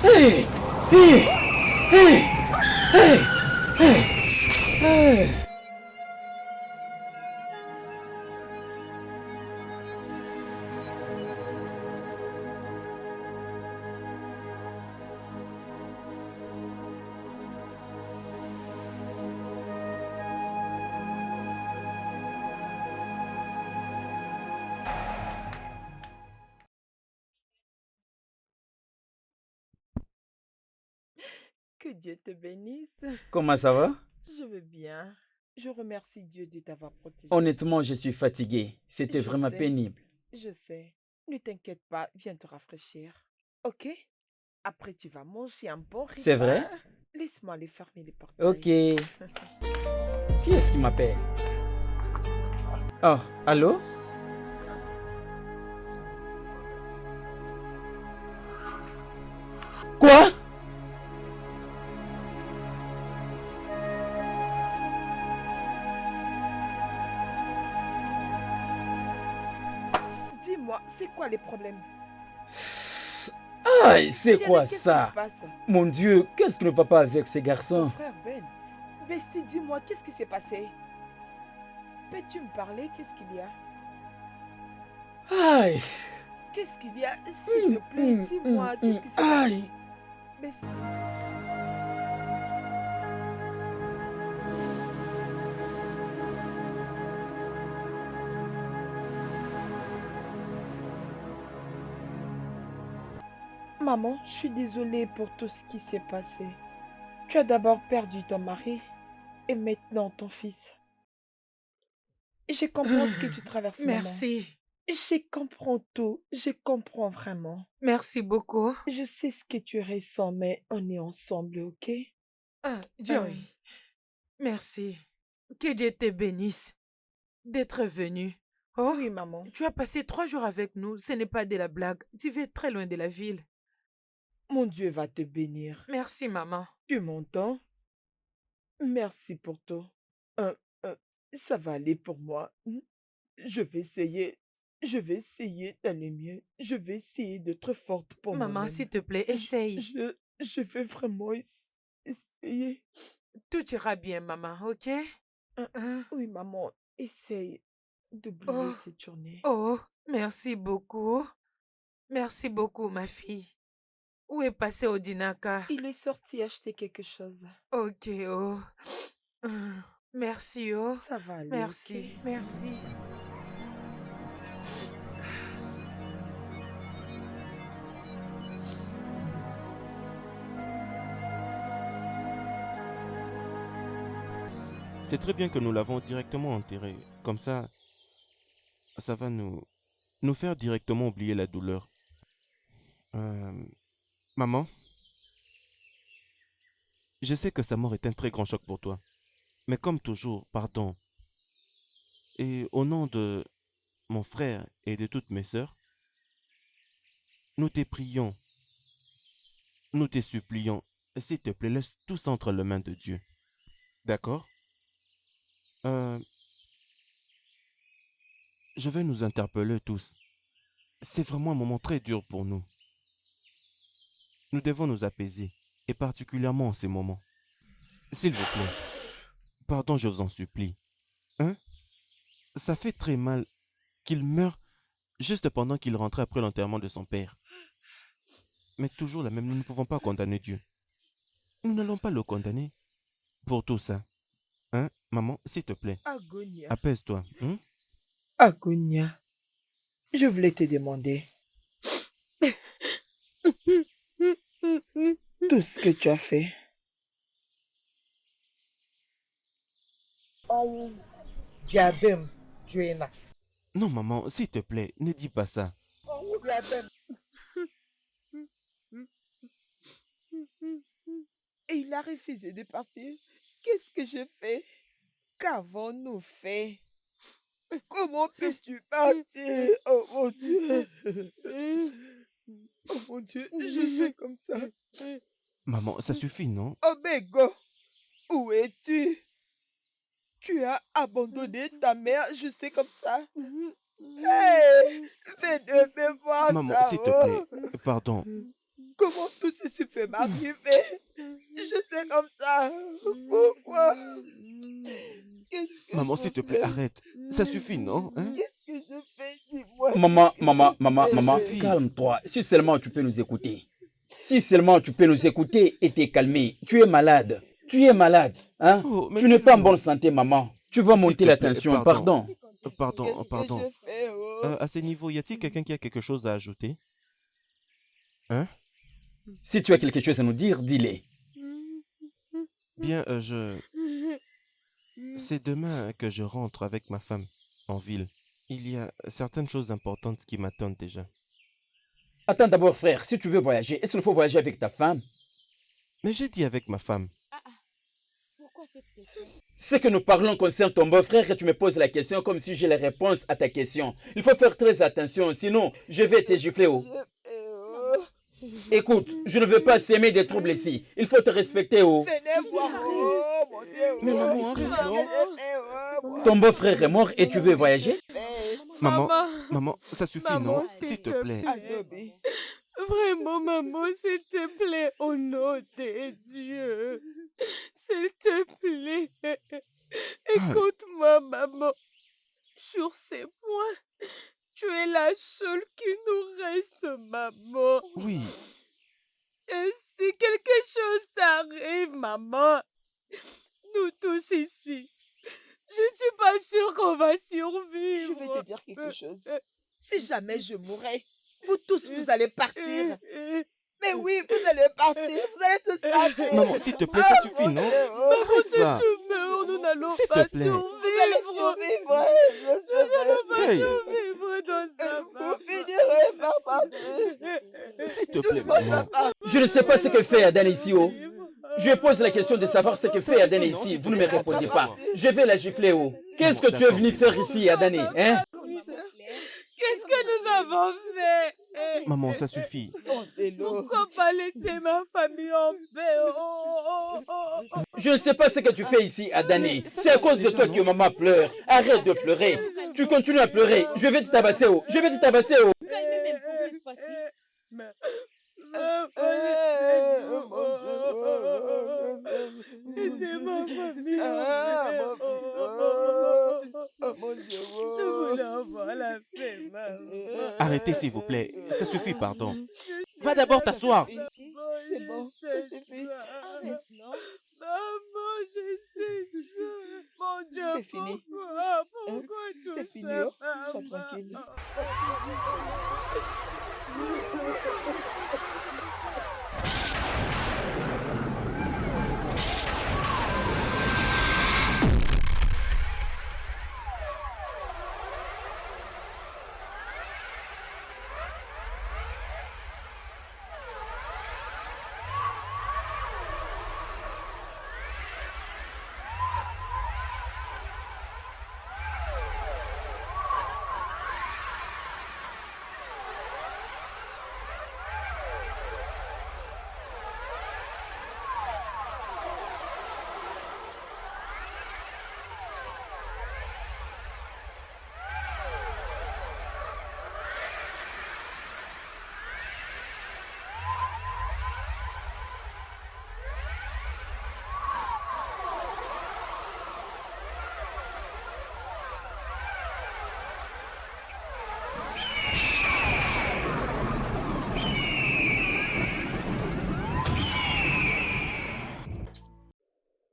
[SPEAKER 4] Hey! Hey! Hey! Hey! Hey! Hey!
[SPEAKER 6] Que Dieu te bénisse.
[SPEAKER 4] Comment ça va?
[SPEAKER 6] Je vais bien. Je remercie Dieu de t'avoir protégé.
[SPEAKER 4] Honnêtement, je suis fatigué. C'était
[SPEAKER 6] Je
[SPEAKER 4] vraiment
[SPEAKER 6] sais.
[SPEAKER 4] pénible.
[SPEAKER 6] Je sais. Ne t'inquiète pas, viens te rafraîchir. Ok? Après, tu vas manger un bon repas.
[SPEAKER 4] C'est vrai?
[SPEAKER 6] Laisse-moi aller fermer les portails.
[SPEAKER 4] Ok. Qui est-ce qui m'appelle? Oh, allô? Quoi?
[SPEAKER 6] Dis-moi, c'est quoi les problèmes?
[SPEAKER 4] Aïe, c'est
[SPEAKER 6] Chérie,
[SPEAKER 4] quoi
[SPEAKER 6] qu'est-ce qui
[SPEAKER 4] ça?
[SPEAKER 6] se passe?
[SPEAKER 4] Mon Dieu, qu'est-ce qui ne va pas avec ces
[SPEAKER 6] Ton
[SPEAKER 4] garçons?
[SPEAKER 6] frère Ben. Bestie, dis-moi, qu'est-ce qui s'est passé? Peux-tu me parler? Qu'est-ce qu'il y a?
[SPEAKER 4] Aïe.
[SPEAKER 6] Qu'est-ce qu'il y a? S'il te plaît, dis-moi, qu'est-ce qui s'est passé?
[SPEAKER 4] Aïe.
[SPEAKER 6] Bestie. Maman, je suis désolée pour tout ce qui s'est passé. Tu as d'abord perdu ton mari et maintenant ton fils. Je comprends ce que tu traverses, maman.
[SPEAKER 1] Merci.
[SPEAKER 6] Je comprends tout. Je comprends vraiment.
[SPEAKER 1] Merci beaucoup.
[SPEAKER 6] Je sais ce que tu ressens, mais on est ensemble, ok?
[SPEAKER 1] Ah, Joy, merci. Que Dieu te bénisse d'être venu. Oh,
[SPEAKER 6] Oui, maman.
[SPEAKER 1] tu as passé 3 jours avec nous. Ce n'est pas de la blague. Tu vas très loin de la ville.
[SPEAKER 6] Mon Dieu va te bénir.
[SPEAKER 1] Merci, maman.
[SPEAKER 6] Tu m'entends? Merci pour tout. Euh, ça va aller pour moi. Je vais essayer. Je vais essayer d'aller mieux. Je vais essayer d'être forte pour
[SPEAKER 1] Maman,
[SPEAKER 6] moi-même.
[SPEAKER 1] s'il te plaît, essaye.
[SPEAKER 6] Je vais vraiment essayer.
[SPEAKER 1] Tout ira bien, maman, ok? Hein?
[SPEAKER 6] Oui, maman, essaye d'oublier
[SPEAKER 1] Oh.
[SPEAKER 6] cette journée.
[SPEAKER 1] Oh, merci beaucoup. Merci beaucoup, ma fille. Où est passé Odinaka?
[SPEAKER 6] Il est sorti acheter quelque chose.
[SPEAKER 1] Ok, oh. Merci, oh.
[SPEAKER 6] Ça va aller,
[SPEAKER 1] Merci,
[SPEAKER 6] ok?
[SPEAKER 1] merci.
[SPEAKER 5] C'est très bien que nous l'avons directement enterré. Comme ça va nous faire directement oublier la douleur. Maman, je sais que sa mort est un très grand choc pour toi. Mais comme toujours, pardon. Et au nom de mon frère et de toutes mes sœurs, nous te prions, nous te supplions, s'il te plaît, laisse tout ça entre les mains de Dieu. D'accord? Je vais nous interpeller tous. C'est vraiment un moment très dur pour nous. Nous devons nous apaiser, et particulièrement en ces moments. S'il vous plaît, pardon, je vous en supplie. Hein? Ça fait très mal qu'il meure juste pendant qu'il rentrait après l'enterrement de son père. Mais toujours la même, nous ne pouvons pas condamner Dieu. Nous n'allons pas le condamner pour tout ça. Hein, maman, s'il te plaît,
[SPEAKER 6] Agonia.
[SPEAKER 5] apaise-toi. Hein?
[SPEAKER 6] Agonia. Je voulais te demander. Tout ce que tu as fait.
[SPEAKER 5] Non, maman, s'il te plaît, ne dis pas ça.
[SPEAKER 6] Et il a refusé de partir. Qu'est-ce que j'ai fait? Qu'avons-nous fait? Comment peux-tu partir? Oh mon Dieu. Oh mon Dieu, je suis comme ça.
[SPEAKER 5] Maman, ça suffit, non?
[SPEAKER 6] Oh Bego, où es-tu? Tu as abandonné ta mère juste comme ça? Hey, venez me voir
[SPEAKER 5] Maman,
[SPEAKER 6] ça.
[SPEAKER 5] s'il te plaît, pardon.
[SPEAKER 6] Comment tout ceci peut m'arriver? Je sais comme ça. Pourquoi? Qu'est-ce que
[SPEAKER 5] Maman,
[SPEAKER 6] je
[SPEAKER 5] s'il te plaît,
[SPEAKER 6] fais?
[SPEAKER 5] arrête. Ça suffit, non? Hein?
[SPEAKER 6] Qu'est-ce que je fais? Dis-moi.
[SPEAKER 4] Maman,
[SPEAKER 6] qu'est-ce que
[SPEAKER 4] maman,
[SPEAKER 6] je
[SPEAKER 4] maman,
[SPEAKER 6] fais?
[SPEAKER 4] maman,
[SPEAKER 5] suffit.
[SPEAKER 4] calme-toi. Si seulement tu peux nous écouter. Si seulement tu peux nous écouter et te calmer. Tu es malade. Tu es malade. Hein?
[SPEAKER 5] Oh, mais
[SPEAKER 4] Tu n'es pas en
[SPEAKER 5] calme.
[SPEAKER 4] bonne santé, maman. Tu vas
[SPEAKER 5] S'il
[SPEAKER 4] monter
[SPEAKER 5] te
[SPEAKER 4] la
[SPEAKER 5] plaît,
[SPEAKER 4] tension.
[SPEAKER 5] pardon.
[SPEAKER 4] Pardon.
[SPEAKER 5] Pardon,
[SPEAKER 6] Qu'est-ce que
[SPEAKER 5] pardon.
[SPEAKER 6] je fais? Oh?
[SPEAKER 5] À ce niveau, y a-t-il quelqu'un qui a quelque chose à ajouter? Hein?
[SPEAKER 4] Si tu as quelque chose à nous dire, dis-le.
[SPEAKER 5] Bien, c'est demain que je rentre avec ma femme en ville. Il y a certaines choses importantes qui m'attendent déjà.
[SPEAKER 4] Attends d'abord, frère. Si tu veux voyager, est-ce qu'il faut voyager avec ta femme?
[SPEAKER 5] Mais j'ai dit avec ma femme.
[SPEAKER 2] Pourquoi cette question?
[SPEAKER 4] Ce que nous parlons concerne ton beau-frère et tu me poses la question comme si j'ai la réponse à ta question. Il faut faire très attention, sinon je vais te gifler. Oh. Écoute, je ne veux pas s'aimer des troubles ici. Il faut te respecter. Oh.
[SPEAKER 6] Venez voir. Oh, mon Dieu.
[SPEAKER 5] Mais maman, arrête, non?
[SPEAKER 4] Ton beau-frère est mort et tu veux voyager?
[SPEAKER 5] Maman, maman, ça suffit,
[SPEAKER 7] Maman,
[SPEAKER 5] non?
[SPEAKER 7] s'il
[SPEAKER 5] S'il te
[SPEAKER 7] te
[SPEAKER 5] plaît.
[SPEAKER 6] Anobi.
[SPEAKER 7] Vraiment, maman, s'il te plaît, au nom de Dieu. S'il te plaît. Écoute-moi, maman. Sur ces points, tu es la seule qui nous reste, maman.
[SPEAKER 5] Oui,
[SPEAKER 7] Et si quelque chose t'arrive, maman, nous tous ici, je ne suis pas sûre qu'on va survivre.
[SPEAKER 6] Je vais te dire quelque chose. Si jamais je mourais, vous tous, vous allez partir. Mais oui, vous allez partir. Vous allez tous partir.
[SPEAKER 5] maman, s'il te plaît, ça suffit, non? Arrête ça.
[SPEAKER 7] Tu meurs, nous n'allons
[SPEAKER 5] S'il
[SPEAKER 7] pas
[SPEAKER 5] te plaît.
[SPEAKER 6] Vous allez
[SPEAKER 7] survivre.
[SPEAKER 6] survivre. Je serai.
[SPEAKER 5] Hey,
[SPEAKER 7] Survivre dans ça,
[SPEAKER 6] Vous finirez par partir.
[SPEAKER 5] s'il te plaît, maman.
[SPEAKER 4] Je ne sais pas ce que fait Adan ici. Oh. Je pose la question de savoir ce que fait Adan ici. Vous ne me répondez pas. Je vais la gifler. Oh. Qu'est-ce que tu es venu faire ici, Adani? Hein?
[SPEAKER 7] Qu'est-ce que nous avons fait?
[SPEAKER 5] Maman, ça suffit.
[SPEAKER 7] Pourquoi pas laisser ma famille en paix?
[SPEAKER 4] Je ne sais pas ce que tu fais ici, Adani. C'est à cause de toi que maman pleure. Arrête de pleurer. Tu continues à pleurer. Je vais te tabasser. Oh. Je vais te tabasser. Oh.
[SPEAKER 2] Calmez même pour cette fois-ci.
[SPEAKER 7] C'est ma famille.
[SPEAKER 6] Mon Dieu.
[SPEAKER 7] Nous voulons avoir la paix, maman.
[SPEAKER 5] Arrêtez, s'il vous plaît. Ça suffit, pardon. Va d'abord t'asseoir.
[SPEAKER 6] C'est bon, ça suffit.
[SPEAKER 2] Arrête, non?
[SPEAKER 7] Maman, je sais ça. Mon Dieu,
[SPEAKER 6] C'est fini.
[SPEAKER 7] pourquoi tout
[SPEAKER 6] C'est
[SPEAKER 7] ça,
[SPEAKER 6] fini, oh. Sois
[SPEAKER 7] maman?
[SPEAKER 6] tranquille.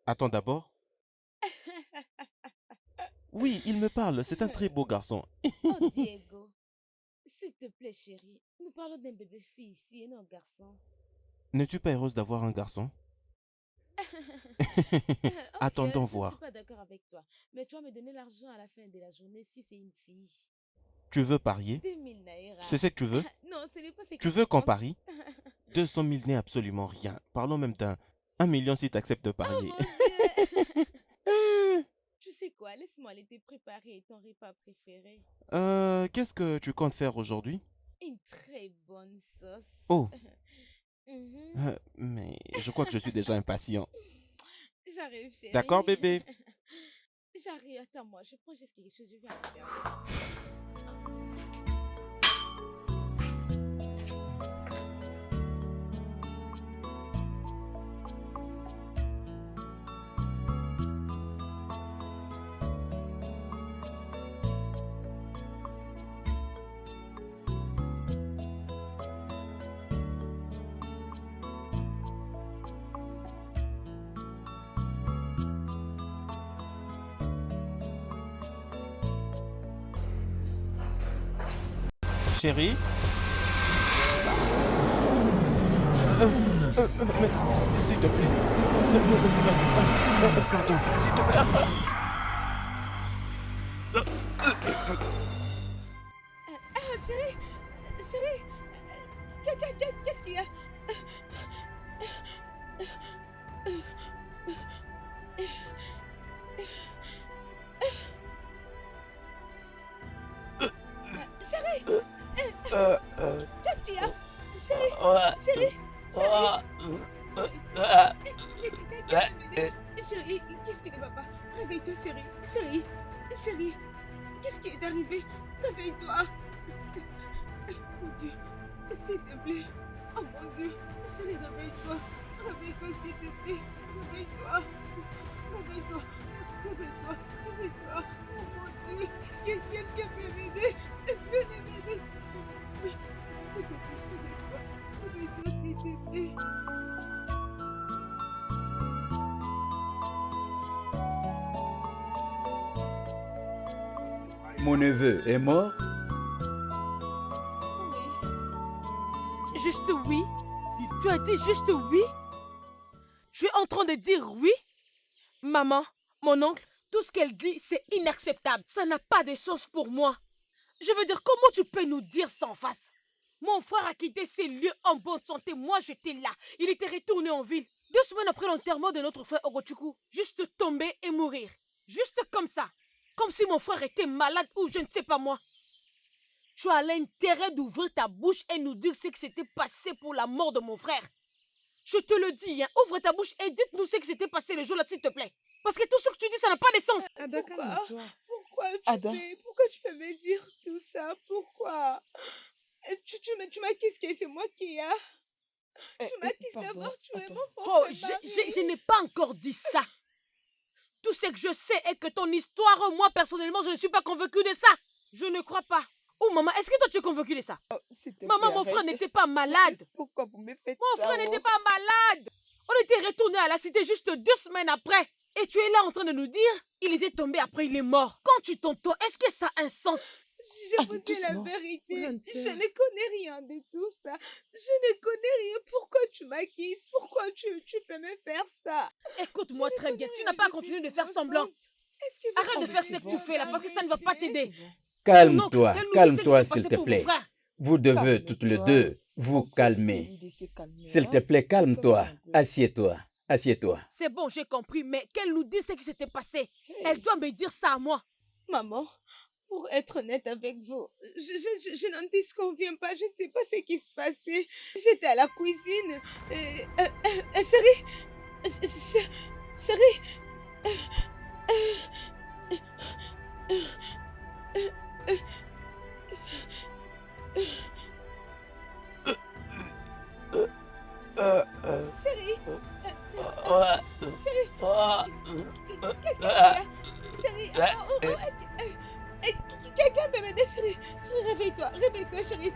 [SPEAKER 5] Attends d'abord. Oui, il me parle. C'est un très beau garçon.
[SPEAKER 2] Oh, Diego. S'il te plaît, chérie. Nous parlons d'un bébé-fille ici et non un garçon.
[SPEAKER 5] N'es-tu pas heureuse d'avoir un garçon?
[SPEAKER 2] Ok,
[SPEAKER 5] Attendons
[SPEAKER 2] je ne
[SPEAKER 5] voir.
[SPEAKER 2] suis pas d'accord avec toi. Mais tu vas me donner l'argent à la fin de la journée si c'est une fille.
[SPEAKER 5] Tu veux parier?
[SPEAKER 2] 2000 naira.
[SPEAKER 5] C'est ce que tu veux?
[SPEAKER 2] Non, ce n'est pas ce que
[SPEAKER 5] Tu
[SPEAKER 2] je
[SPEAKER 5] veux qu'on
[SPEAKER 2] pense.
[SPEAKER 5] parie? 200 000 n'est absolument rien. Parlons même d'un 1 million si tu acceptes de
[SPEAKER 2] Oh
[SPEAKER 5] parier.
[SPEAKER 2] mon Dieu. Tu sais quoi? Laisse-moi aller te préparer ton repas préféré.
[SPEAKER 5] Qu'est-ce que tu comptes faire aujourd'hui?
[SPEAKER 2] Une très bonne sauce.
[SPEAKER 5] Oh,
[SPEAKER 2] Mhm.
[SPEAKER 5] mais je crois que je suis déjà impatient.
[SPEAKER 2] J'arrive, chérie.
[SPEAKER 5] D'accord, bébé?
[SPEAKER 2] J'arrive, attends-moi. Je prends juste quelque chose, je viens regarder.
[SPEAKER 5] Chérie? Mais s'il te plaît, ne fais pas du mal. Pardon, s'il te plaît.
[SPEAKER 2] Chérie, chérie, qu'est-ce qu'il y a? Chérie, qu'est-ce qu'il y a? Chérie, chérie, qu'est-ce qui ne va pas? Réveille-toi, chérie, chérie, qu'est-ce qui est arrivé? Réveille-toi. Mon Dieu, s'il te plaît. Oh mon Dieu, chérie, réveille-toi. Réveille-toi, s'il te plaît. Réveille-toi. Réveille-toi. Réveille-toi. Réveille-toi. Oh mon Dieu, est-ce que quelqu'un peut m'aider? Venez m'aider. S'il te plaît, réveille-toi. Réveille-toi, s'il te plaît.
[SPEAKER 4] Mon neveu est mort?
[SPEAKER 2] Oui.
[SPEAKER 7] Juste oui? Tu as dit juste oui? Tu es en train de dire oui? Maman, mon oncle, tout ce qu'elle dit, c'est inacceptable. Ça n'a pas de sens pour moi. Je veux dire, comment tu peux nous dire ça en face? Mon frère a quitté ces lieux en bonne santé. Moi, j'étais là. Il était retourné en ville. 2 semaines après l'enterrement de notre frère Ogochukwu. Juste tomber et mourir. Juste comme ça. Comme si mon frère était malade ou je ne sais pas moi. Tu as l'intérêt d'ouvrir ta bouche et nous dire ce qui s'était passé pour la mort de mon frère. Je te le dis, hein, ouvre ta bouche et dites-nous ce qui s'était passé le jour-là, s'il te plaît. Parce que tout ce que tu dis, ça n'a pas de sens.
[SPEAKER 1] Ada, calme-toi.
[SPEAKER 6] Ada.
[SPEAKER 2] Pourquoi tu peux me dire tout ça? Pourquoi? Tu m'as kiss, c'est moi qui a. Tu m'as kiss d'abord, tu es mon
[SPEAKER 7] Oh,
[SPEAKER 2] frère.
[SPEAKER 7] je n'ai pas encore dit ça. Tout ce que je sais est que ton histoire, moi personnellement, je ne suis pas convaincue de ça. Je ne crois pas. Oh maman, est-ce que toi tu es convaincue de ça?
[SPEAKER 6] S'il te
[SPEAKER 7] Maman,
[SPEAKER 6] plaît,
[SPEAKER 7] mon frère
[SPEAKER 6] arrête.
[SPEAKER 7] n'était pas malade.
[SPEAKER 6] Pourquoi vous me faites
[SPEAKER 7] Mon
[SPEAKER 6] ça?
[SPEAKER 7] frère n'était pas malade. On était retourné à la cité juste 2 semaines après. Et tu es là en train de nous dire, il était tombé après, il est mort. Quand tu t'entends, est-ce que ça a un sens?
[SPEAKER 2] Je vous dis la
[SPEAKER 6] doucement.
[SPEAKER 2] vérité.
[SPEAKER 1] Grande
[SPEAKER 2] Je
[SPEAKER 1] sœur.
[SPEAKER 2] ne connais rien de tout ça. Je ne connais rien. Pourquoi tu m'acquises? Pourquoi tu peux me faire ça?
[SPEAKER 7] Écoute-moi très bien, tu n'as pas continué de faire semblant.
[SPEAKER 2] Est-ce que vous
[SPEAKER 7] Arrête de faire ce que tu fais là, parce que ça ne va pas t'aider.
[SPEAKER 4] Calme-toi,
[SPEAKER 7] Qu'elle nous dise ce qui
[SPEAKER 4] calme-toi
[SPEAKER 7] s'est passé
[SPEAKER 4] s'il te
[SPEAKER 7] pour mon
[SPEAKER 4] plaît.
[SPEAKER 7] frère.
[SPEAKER 4] Vous devez toutes les deux vous calmer. S'il te plaît, calme-toi. Assieds-toi, assieds-toi.
[SPEAKER 7] C'est bon, j'ai compris, mais qu'elle nous dise ce qui s'était passé. Elle doit me dire ça à moi.
[SPEAKER 2] Maman, pour être honnête avec vous, je n'en disconviens pas. Je ne sais pas ce qui se passait. J'étais à la cuisine. Chérie, chérie. Chérie. Chérie. Qu'est-ce qu'il y a? Chérie. Quelqu'un peut m'aider, chérie. Chérie, réveille-toi. Réveille-toi, chérie.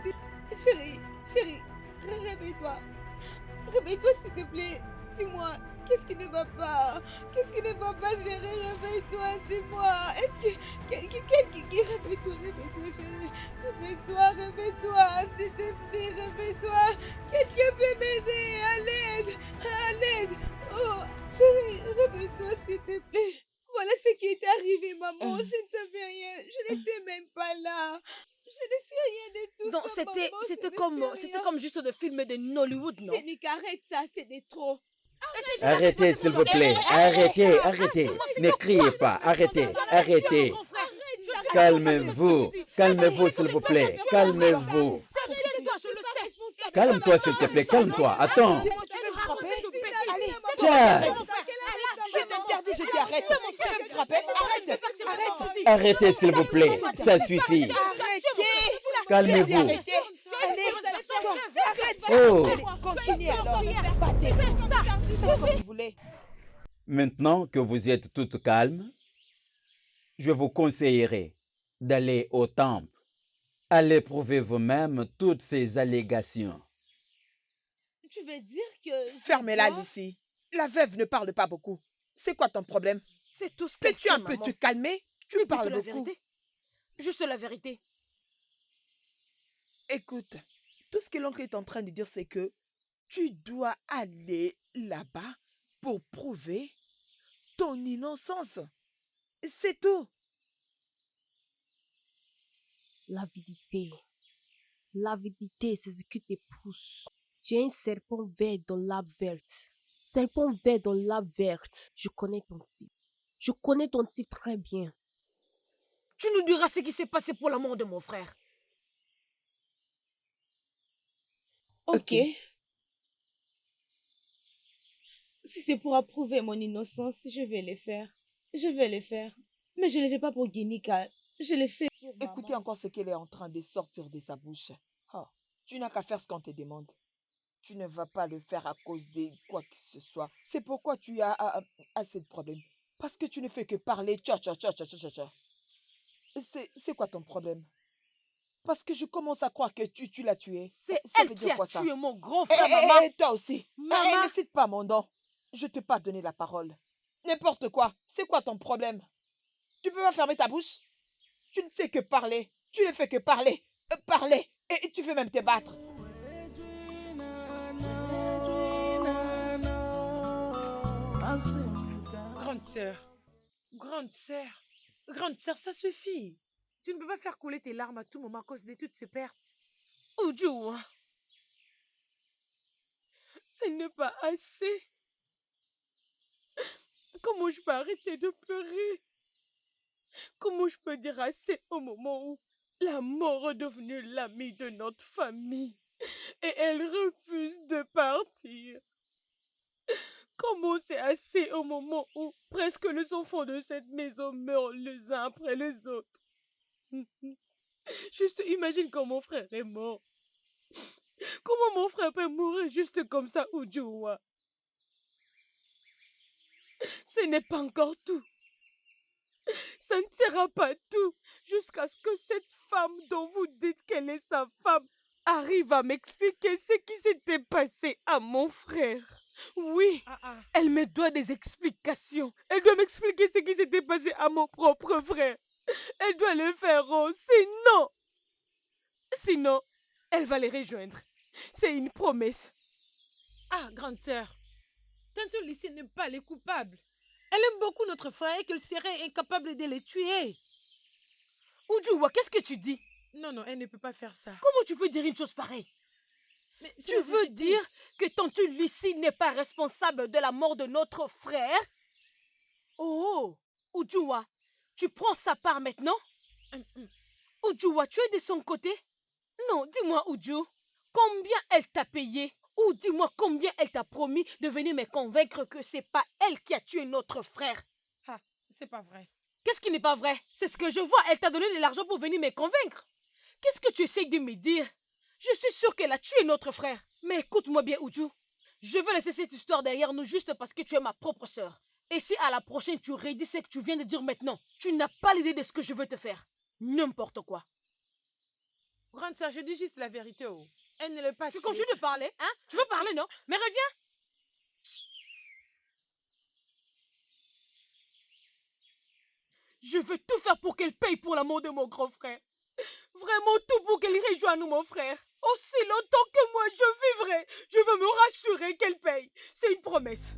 [SPEAKER 2] Chérie. Réveille-toi. Réveille-toi, s'il te plaît. Dis-moi, qu'est-ce qui ne va pas? Qu'est-ce qui ne va pas, chérie? Réveille-toi, dis-moi. Est-ce que... Réveille-toi, chérie. Réveille-toi, s'il te plaît, réveille-toi. Quelqu'un peut m'aider, à l'aide. Oh, chérie, réveille-toi, s'il te plaît. Voilà ce qui est arrivé, maman. Je ne savais rien. Je n'étais même pas là. Je ne sais rien de tout
[SPEAKER 7] Non,
[SPEAKER 2] ça, maman.
[SPEAKER 7] c'était comme juste de film de Nollywood, non?
[SPEAKER 2] C'est Nick, arrête ça, c'est des trop.
[SPEAKER 4] Arrêtez, s'il vous plaît. Arrêtez. Ne criez pas. Arrêtez. Calmez-vous, s'il vous plaît. Calmez-vous.
[SPEAKER 7] Calme-toi, je le sais.
[SPEAKER 4] Calme-toi, s'il te plaît. Calme-toi. Attends.
[SPEAKER 6] Tu veux me frapper? Allez,
[SPEAKER 4] Tchad.
[SPEAKER 6] je t'interdis, je dis arrête. Tu veux me frapper? Arrête.
[SPEAKER 4] Arrêtez, s'il vous plaît. Ça suffit.
[SPEAKER 6] Arrêtez.
[SPEAKER 4] Calmez-vous.
[SPEAKER 6] Arrêtez. Allez, toi, arrête.
[SPEAKER 4] Oh.
[SPEAKER 6] Allez, continuez alors. Battez-vous. Faites comme vous voulez.
[SPEAKER 4] Maintenant que vous êtes toutes calmes, je vous conseillerais d'aller au temple. Allez prouver vous-même toutes ces allégations.
[SPEAKER 2] Tu veux dire que...
[SPEAKER 6] Fermez-la, Lucie. La veuve ne parle pas beaucoup. C'est quoi ton problème?
[SPEAKER 7] C'est tout ce qu'elle
[SPEAKER 6] Peux-tu
[SPEAKER 7] sait,
[SPEAKER 6] un peu
[SPEAKER 7] maman.
[SPEAKER 6] te calmer? Tu
[SPEAKER 7] Oui,
[SPEAKER 6] parles
[SPEAKER 7] plutôt la
[SPEAKER 6] beaucoup.
[SPEAKER 7] vérité. Juste la vérité.
[SPEAKER 6] Écoute, tout ce que l'oncle est en train de dire, c'est que tu dois aller là-bas pour prouver ton innocence. C'est tout.
[SPEAKER 7] L'avidité, c'est ce qui te pousse. Tu es un serpent vert dans l'arbre verte. Serpent vert dans l'arbre verte. Je connais ton type. Je connais ton type très bien. Tu nous diras ce qui s'est passé pour la mort de mon frère.
[SPEAKER 2] Ok. Si c'est pour approuver mon innocence, je vais les faire. Je vais les faire. Mais je ne les fais pas pour Guinika. Je les fais pour
[SPEAKER 6] Écoutez
[SPEAKER 2] maman.
[SPEAKER 6] encore ce qu'elle est en train de sortir de sa bouche. Oh, tu n'as qu'à faire ce qu'on te demande. Tu ne vas pas le faire à cause de quoi que ce soit. C'est pourquoi tu as assez de problèmes. Parce que tu ne fais que parler. Tcha, tcha, tcha, tcha, tcha, tcha. C'est quoi ton problème? Parce que je commence à croire que tu l'as tué.
[SPEAKER 7] C'est
[SPEAKER 6] Ça
[SPEAKER 7] elle
[SPEAKER 6] veut
[SPEAKER 7] qui
[SPEAKER 6] dire
[SPEAKER 7] a
[SPEAKER 6] quoi, ça?
[SPEAKER 7] tué mon grand frère, maman.
[SPEAKER 6] Et toi aussi.
[SPEAKER 7] Maman.
[SPEAKER 6] Ne cite pas mon nom. Je t'ai pas donné la parole. N'importe quoi. C'est quoi ton problème? Tu peux pas fermer ta bouche? Tu ne sais que parler. Tu ne fais que parler. Parler. Et tu veux même te battre.
[SPEAKER 1] Grande sœur, ça suffit. Tu ne peux pas faire couler tes larmes à tout moment à cause de toutes ces pertes.
[SPEAKER 7] Uju, ce n'est pas assez. Comment je peux arrêter de pleurer? Comment je peux dire assez au moment où la mort est devenue l'amie de notre famille et elle refuse de partir? Comment c'est assez au moment où presque les enfants de cette maison meurent les uns après les autres? Juste imagine quand mon frère est mort. Comment mon frère peut mourir juste comme ça, Ujuwa? Ce n'est pas encore tout. Ça ne sera pas tout jusqu'à ce que cette femme dont vous dites qu'elle est sa femme arrive à m'expliquer ce qui s'était passé à mon frère. Oui, elle me doit des explications. Elle doit m'expliquer ce qui s'était passé à mon propre frère. Elle doit le faire, oh, sinon, elle va les rejoindre. C'est une promesse.
[SPEAKER 1] Ah, grande sœur, Tante Lucie n'est pas les coupables. Elle aime beaucoup notre frère et qu'elle serait incapable de les tuer.
[SPEAKER 7] Ujuwa, qu'est-ce que tu dis?
[SPEAKER 1] Non, elle ne peut pas faire ça.
[SPEAKER 7] Comment tu peux dire une chose pareille?
[SPEAKER 1] Mais c'est
[SPEAKER 7] Tu
[SPEAKER 1] la
[SPEAKER 7] veux
[SPEAKER 1] vérité.
[SPEAKER 7] dire que tante Lucie n'est pas responsable de la mort de notre frère? Oh, Ujuwa, tu prends sa part maintenant? Ujuwa, tu es de son côté? Non, dis-moi, Uju, combien elle t'a payé? Ou dis-moi combien elle t'a promis de venir me convaincre que c'est pas elle qui a tué notre frère?
[SPEAKER 1] Ah, c'est pas vrai.
[SPEAKER 7] Qu'est-ce qui n'est pas vrai? C'est ce que je vois, elle t'a donné de l'argent pour venir me convaincre. Qu'est-ce que tu essayes de me dire? Je suis sûre qu'elle a tué notre frère. Mais écoute-moi bien, Uju. Je veux laisser cette histoire derrière nous juste parce que tu es ma propre sœur. Et si à la prochaine tu redis ce que tu viens de dire maintenant, tu n'as pas l'idée de ce que je veux te faire. N'importe quoi.
[SPEAKER 1] Grande sœur, je dis juste la vérité. Oh. Elle ne l'a pas
[SPEAKER 7] Tu
[SPEAKER 1] tué.
[SPEAKER 7] continues de parler, hein? Tu veux parler, non? Mais reviens. Je veux tout faire pour qu'elle paye pour la mort de mon grand frère. Vraiment tout pour qu'elle rejoigne mon frère. Aussi longtemps que moi je vivrai, je veux me rassurer qu'elle paye. C'est une promesse.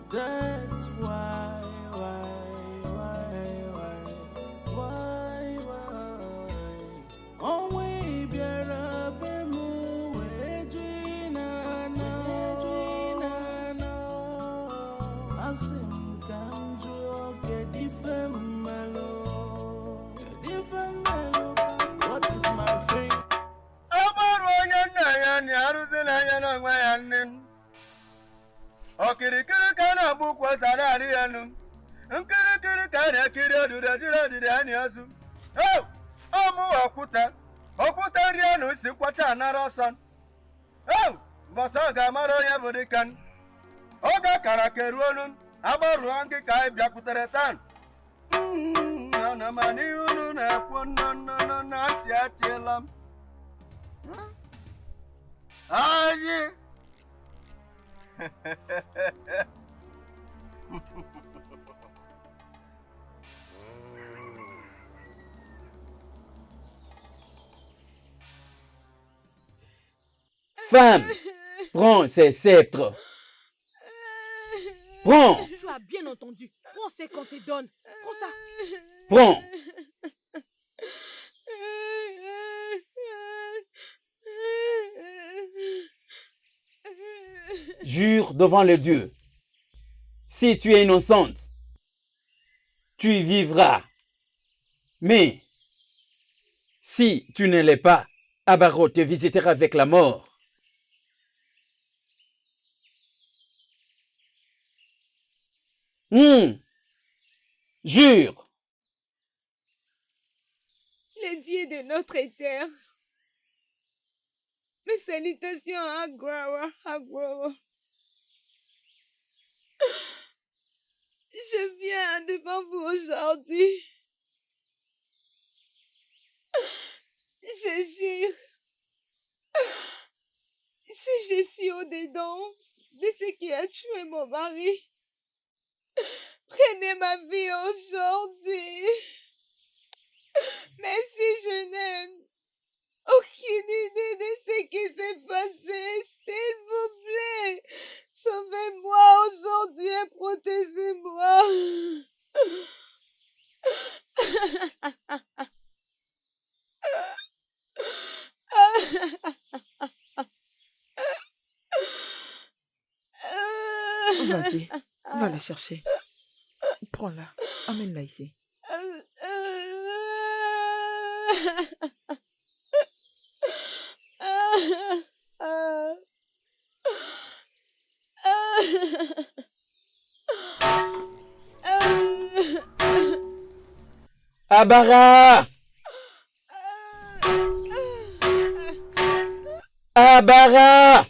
[SPEAKER 3] That's why. Oh, we better be moving. I sing Kanjo, get different mellow. What is my thing?
[SPEAKER 8] Okirikiri kana bukwa sarari anu. Nkirikiri kana kiri odura jira ani azu. Oh, omu okuta. Okuta ri anu si kwacha anarasan. Oh, bosa ga maro ya budikan. Oga karakeru onu. Abaru angi kai biakutere tan. Ana mani unu na kwonna na tiatelam. Aye.
[SPEAKER 4] Femme, prends ces sceptres. Prends,
[SPEAKER 7] Tu as bien entendu. Prends ce qu'on te donne. Prends ça.
[SPEAKER 4] prends. Jure devant le Dieu. Si tu es innocente, tu vivras. Mais si tu ne l'es pas, Abaro te visitera avec la mort. Jure.
[SPEAKER 2] Les dieux de notre terre. Mes salutations à Agrawa, Agrawa. Je viens devant vous aujourd'hui. Je jure, si je suis au-dedans de ce qui a tué mon mari, prenez ma vie aujourd'hui. Mais si je n'aime aucune idée de ce qui s'est passé, s'il vous plaît, sauvez-moi aujourd'hui et protégez-moi.
[SPEAKER 6] Vas-y, va la chercher. Prends-la, amène-la ici.
[SPEAKER 4] Abara! Abara!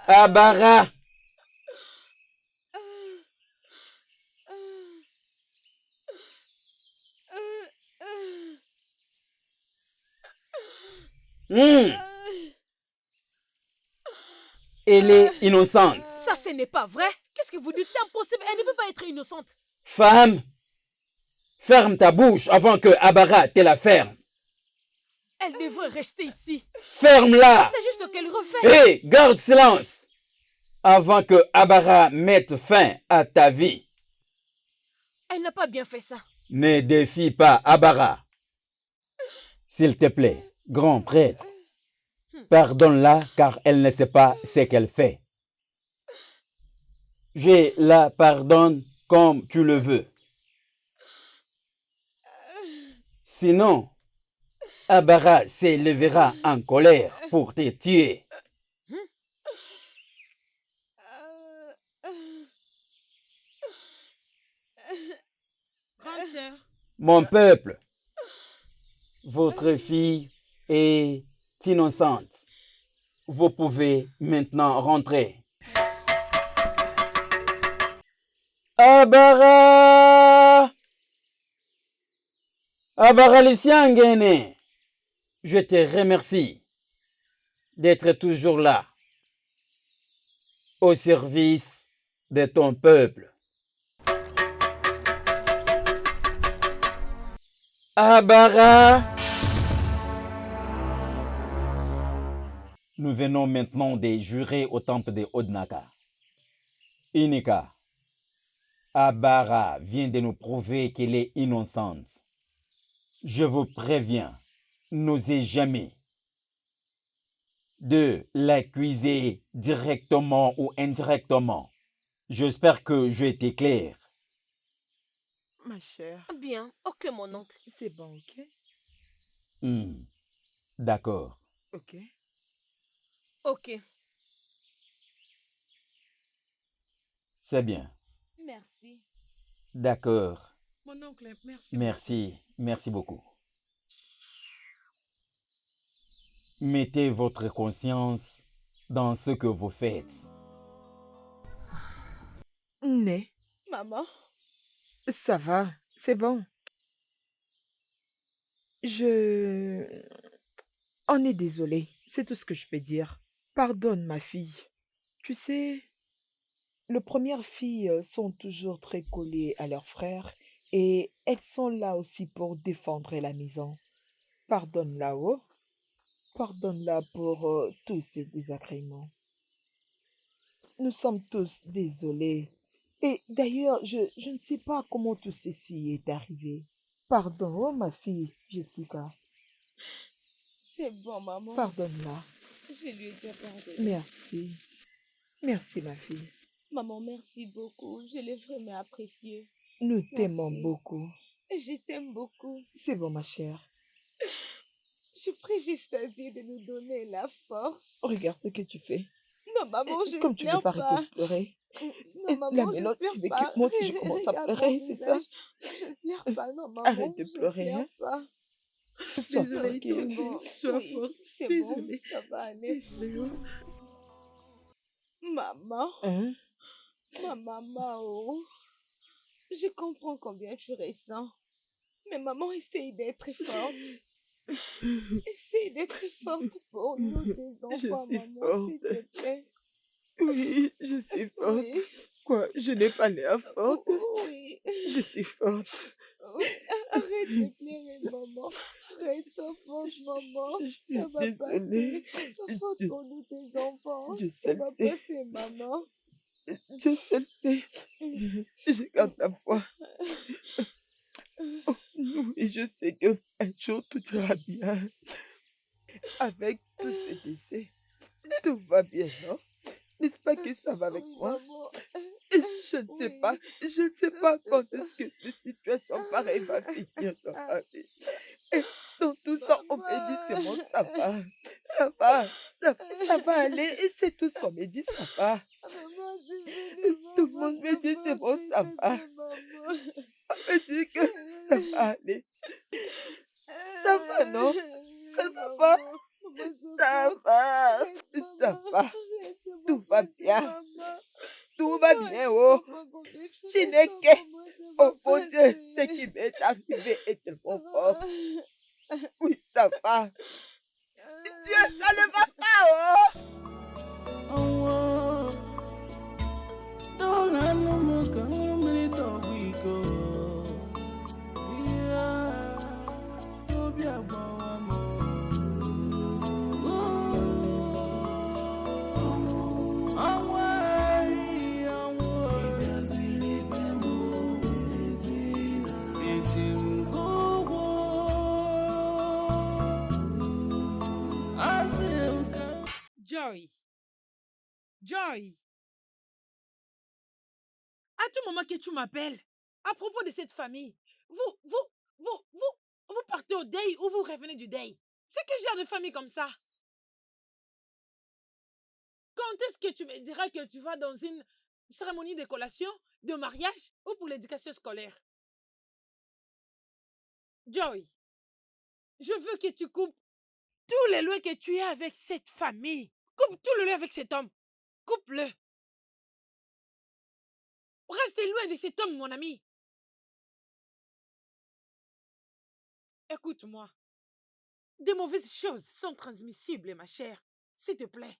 [SPEAKER 4] Abara! Elle est innocente.
[SPEAKER 7] Ça, ce n'est pas vrai. Qu'est-ce que vous dites? C'est impossible. Elle ne peut pas être innocente.
[SPEAKER 4] Femme, ferme ta bouche avant que Abara te la ferme.
[SPEAKER 7] Elle devrait rester ici.
[SPEAKER 4] Ferme-la!
[SPEAKER 7] C'est juste qu'elle refait.
[SPEAKER 4] Hé, garde silence! Avant que Abara mette fin à ta vie.
[SPEAKER 7] Elle n'a pas bien fait ça.
[SPEAKER 4] Ne défie pas Abara. S'il te plaît, grand prêtre, pardonne-la car elle ne sait pas ce qu'elle fait. Je la pardonne comme tu le veux. Sinon, Abara s'élèvera en colère pour te tuer.
[SPEAKER 1] Grande sœur,
[SPEAKER 4] Mon peuple, votre fille est innocente. Vous pouvez maintenant rentrer. Abara! Abara Lisiangene, je te remercie d'être toujours là, au service de ton peuple. Abara! Nous venons maintenant de jurer au temple de Odnaka. Inika, Abara vient de nous prouver qu'elle est innocente. Je vous préviens, n'osez jamais de l'accuser directement ou indirectement. J'espère que j'ai été clair.
[SPEAKER 6] Ma chère,
[SPEAKER 7] Bien, ok mon oncle.
[SPEAKER 6] c'est bon, ok?
[SPEAKER 4] D'accord.
[SPEAKER 6] Ok.
[SPEAKER 7] Ok.
[SPEAKER 4] C'est bien.
[SPEAKER 2] Merci.
[SPEAKER 4] D'accord.
[SPEAKER 1] Mon oncle, merci.
[SPEAKER 4] Merci. Merci beaucoup. Mettez votre conscience dans ce que vous faites.
[SPEAKER 6] Né,
[SPEAKER 2] Maman,
[SPEAKER 6] ça va, c'est bon. On est désolé, c'est tout ce que je peux dire. Pardonne, ma fille. Tu sais, les premières filles sont toujours très collées à leurs frères et elles sont là aussi pour défendre la maison. Pardonne-la, oh. Pardonne-la pour tous ces désagréments. Nous sommes tous désolés. Et d'ailleurs, je ne sais pas comment tout ceci est arrivé. Pardon, oh, ma fille, Jessica.
[SPEAKER 2] c'est bon, maman.
[SPEAKER 6] Pardonne-la.
[SPEAKER 2] Je lui ai déjà pardonné.
[SPEAKER 6] Merci. Merci, ma fille.
[SPEAKER 2] Maman, merci beaucoup. Je l'ai vraiment apprécié.
[SPEAKER 6] Nous t'aimons
[SPEAKER 2] Merci.
[SPEAKER 6] beaucoup.
[SPEAKER 2] Et je t'aime beaucoup.
[SPEAKER 6] C'est bon, ma chère.
[SPEAKER 2] Je prie juste à Dieu de nous donner la force.
[SPEAKER 6] Regarde ce que tu fais.
[SPEAKER 2] Non, maman, je
[SPEAKER 6] Comme
[SPEAKER 2] ne
[SPEAKER 6] tu veux
[SPEAKER 2] pleure
[SPEAKER 6] pas
[SPEAKER 2] pas.
[SPEAKER 6] arrêter de pleurer.
[SPEAKER 2] Non,
[SPEAKER 6] Là,
[SPEAKER 2] maman, je
[SPEAKER 6] maintenant,
[SPEAKER 2] ne pleure
[SPEAKER 6] tu veux
[SPEAKER 2] pas.
[SPEAKER 6] que moi aussi je commence à
[SPEAKER 2] Regarde
[SPEAKER 6] pleurer,
[SPEAKER 2] mon
[SPEAKER 6] c'est ça?
[SPEAKER 2] visage. Je ne pleure pas, non, maman.
[SPEAKER 6] Arrête de
[SPEAKER 2] Je ne
[SPEAKER 6] pleurer,
[SPEAKER 2] pleure
[SPEAKER 6] hein?
[SPEAKER 2] pas.
[SPEAKER 6] Sois
[SPEAKER 1] Désolée,
[SPEAKER 6] tranquille.
[SPEAKER 2] C'est bon.
[SPEAKER 1] sois
[SPEAKER 2] Oui,
[SPEAKER 1] forte.
[SPEAKER 2] c'est
[SPEAKER 1] Désolée.
[SPEAKER 2] bon, ça va aller.
[SPEAKER 1] Désolée.
[SPEAKER 2] Maman,
[SPEAKER 6] Hein?
[SPEAKER 2] ma maman, oh. Je comprends combien tu ressens. Mais maman, essaye d'être forte. Essaye d'être forte pour nous, tes
[SPEAKER 6] Je
[SPEAKER 2] enfants,
[SPEAKER 6] suis
[SPEAKER 2] maman, s'il
[SPEAKER 6] forte.
[SPEAKER 2] te plaît.
[SPEAKER 6] Oui, je suis forte.
[SPEAKER 2] Oui,
[SPEAKER 6] Quoi? Je n'ai pas l'air forte.
[SPEAKER 2] oui,
[SPEAKER 6] Je suis forte.
[SPEAKER 2] oui. Arrête de pleurer, maman. Arrête, sois forte, maman.
[SPEAKER 6] Je suis
[SPEAKER 2] Ça va
[SPEAKER 6] désolée.
[SPEAKER 2] passer. Sois forte
[SPEAKER 6] Je-
[SPEAKER 2] pour nous, tes enfants.
[SPEAKER 6] Je
[SPEAKER 2] Ça
[SPEAKER 6] sais
[SPEAKER 2] va
[SPEAKER 6] le sais.
[SPEAKER 2] passer, maman.
[SPEAKER 6] Je sais le sais. Je garde la foi. Et je sais que un jour tout ira bien. Avec tous ces décès, tout va bien, non? N'est-ce pas que ça va avec
[SPEAKER 2] Oui,
[SPEAKER 6] moi?
[SPEAKER 2] maman.
[SPEAKER 6] Je ne sais
[SPEAKER 2] Oui.
[SPEAKER 6] pas, je ne sais pas quand est-ce que une situation pareille va finir dans ma vie. Et dans tout ça, on me dit c'est bon, ça va, ça va aller. Et c'est tout ce qu'on me dit, ça va.
[SPEAKER 2] Maman, c'est fini,
[SPEAKER 6] Tout le
[SPEAKER 2] maman,
[SPEAKER 6] monde me dit c'est bon,
[SPEAKER 2] s'il
[SPEAKER 6] ça
[SPEAKER 2] te
[SPEAKER 6] va.
[SPEAKER 2] plaît, maman.
[SPEAKER 6] On me dit que ça va aller. Ça va, non? Ça ne va pas? Ça va, ça va. Tout va bien. Tout va bien, oh. Chineke, oh mon Dieu, ce qui m'est arrivé est tellement fort. Oui, ça va. Dieu, ça ne va pas, oh.
[SPEAKER 1] Joy. Joy. À tout moment que tu m'appelles, à propos de cette famille, vous partez au deuil ou vous revenez du deuil. C'est quel genre de famille comme ça? Quand est-ce que tu me diras que tu vas dans une cérémonie de collation, de mariage ou pour l'éducation scolaire? Joy, je veux que tu coupes tous les liens que tu as avec cette famille. Coupe tout le lien avec cet homme. Coupe-le. Reste loin de cet homme, mon ami. Écoute-moi. Des mauvaises choses sont transmissibles, ma chère. S'il te plaît.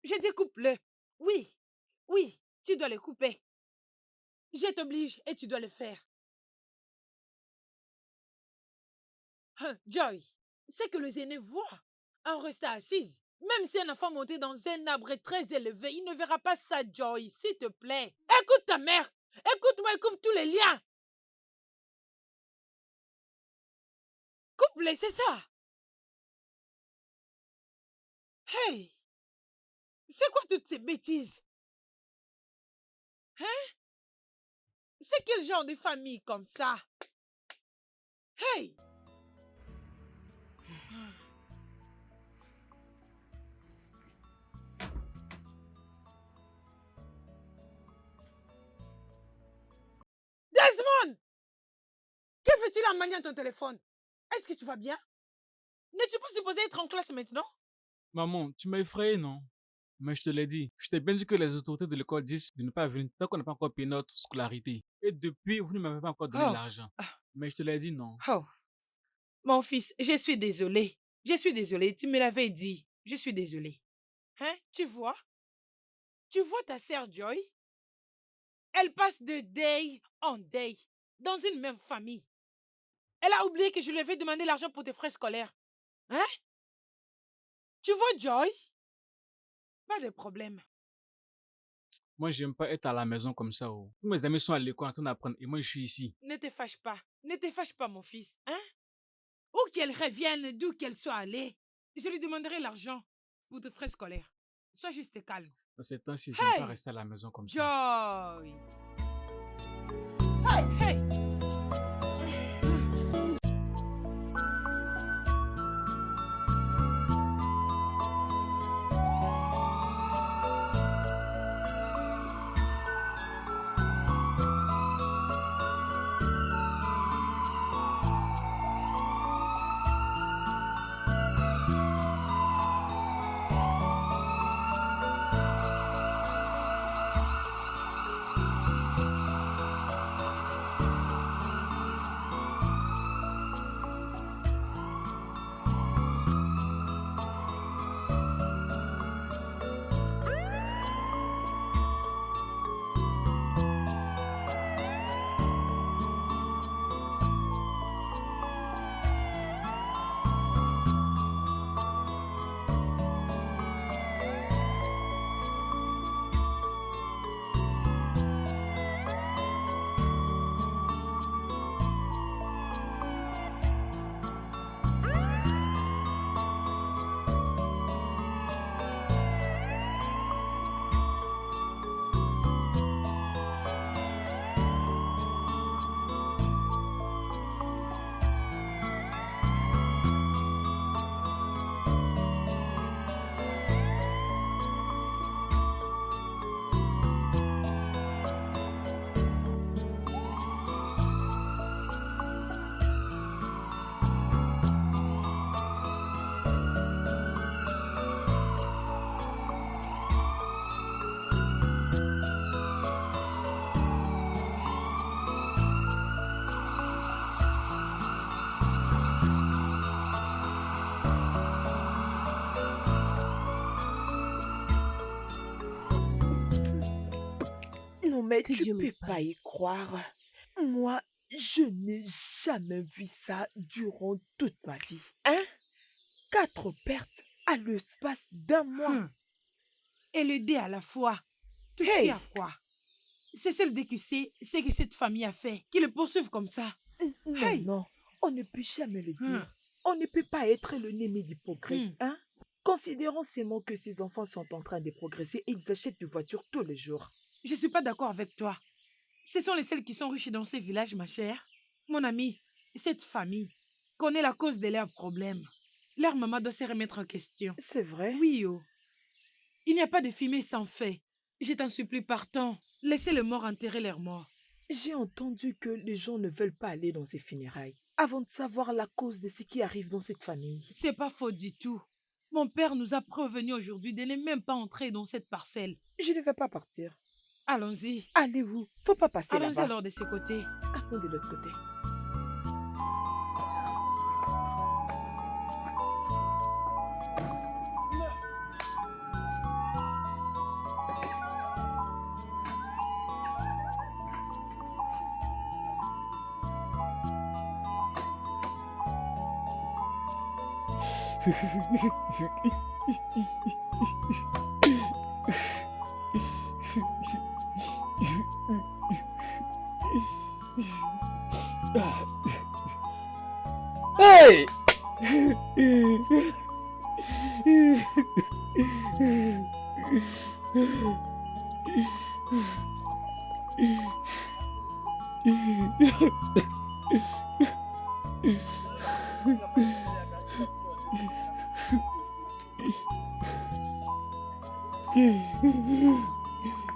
[SPEAKER 1] Je dis coupe-le. Oui, oui, tu dois le couper. Je t'oblige et tu dois le faire. Joy, c'est que les aînés voient en restant assise Même si un enfant monté dans un arbre très élevé, il ne verra pas ça, Joy. S'il te plaît. Écoute ta mère. Écoute-moi et coupe tous les liens. Coupe-les, c'est ça. Hey, c'est quoi toutes ces bêtises? Hein? C'est quel genre de famille comme ça? Hey! Desmond! Que fais-tu là en maniant ton téléphone? Est-ce que tu vas bien? N'es-tu pas supposé être en classe maintenant?
[SPEAKER 9] Maman, tu m'as effrayé, non? Mais je te l'ai dit. Je t'ai bien dit que les autorités de l'école disent de ne pas venir tant qu'on n'a pas encore payé notre scolarité. Et depuis, vous ne m'avez pas encore donné
[SPEAKER 1] Oh.
[SPEAKER 9] l'argent. Mais je te l'ai dit, non.
[SPEAKER 1] Oh. Mon fils, je suis désolée. Je suis désolée. Tu me l'avais dit. Je suis désolée. Hein? Tu vois? Tu vois ta sœur Joy? Elle passe de day en day dans une même famille. Elle a oublié que je lui avais demandé l'argent pour tes frais scolaires. Hein? Tu vois Joy? Pas de problème.
[SPEAKER 9] Moi, j'aime pas être à la maison comme ça. Oh. Tous mes amis sont à l'école en train d'apprendre et moi, je suis ici.
[SPEAKER 1] Ne te fâche pas. Ne te fâche pas, mon fils. Hein? Où qu'elle revienne, d'où qu'elle soit allée, je lui demanderai l'argent pour tes frais scolaires. Sois juste calme.
[SPEAKER 9] Dans ces temps-ci, j'aime pas rester à la maison comme ça.
[SPEAKER 1] Joy! Hey!
[SPEAKER 6] Non, mais
[SPEAKER 7] Que
[SPEAKER 6] tu
[SPEAKER 7] Dieu me
[SPEAKER 6] peux pas
[SPEAKER 7] parle.
[SPEAKER 6] y croire. Moi, je n'ai jamais vu ça durant toute ma vie. Hein? 4 pertes à l'espace d'un mois.
[SPEAKER 1] Et le dé à la fois. Tu
[SPEAKER 6] Hey!
[SPEAKER 1] sais à quoi? C'est seul Dieu qui sait ce que cette famille a fait, qui le poursuivent comme ça.
[SPEAKER 6] Non,
[SPEAKER 1] Hey!
[SPEAKER 6] non, on ne peut jamais le dire.
[SPEAKER 1] Hum.
[SPEAKER 6] On ne peut pas être le néné du progrès.
[SPEAKER 1] Hum.
[SPEAKER 6] Hein? Considérons seulement que ces enfants sont en train de progresser et ils achètent des voitures tous les jours.
[SPEAKER 1] Je suis pas d'accord avec toi. Ce sont les seuls qui sont riches dans ces villages, ma chère. Mon ami, cette famille connaît la cause de leurs problèmes. Leur maman doit se remettre en question.
[SPEAKER 6] C'est vrai?
[SPEAKER 1] Oui, oh. Il n'y a pas de fumée sans feu. Je t'en supplie, partons. Laissez les morts enterrer leurs morts.
[SPEAKER 6] J'ai entendu que les gens ne veulent pas aller dans ces funérailles avant de savoir la cause de ce qui arrive dans cette famille.
[SPEAKER 1] C'est pas faux du tout. Mon père nous a prévenus aujourd'hui de ne même pas entrer dans cette parcelle.
[SPEAKER 6] Je ne vais pas partir.
[SPEAKER 1] Allons-y.
[SPEAKER 6] Allez où? Faut pas passer
[SPEAKER 1] Allons-y
[SPEAKER 6] là-bas.
[SPEAKER 1] alors de ce côté.
[SPEAKER 6] Allons de l'autre côté.
[SPEAKER 4] Hey!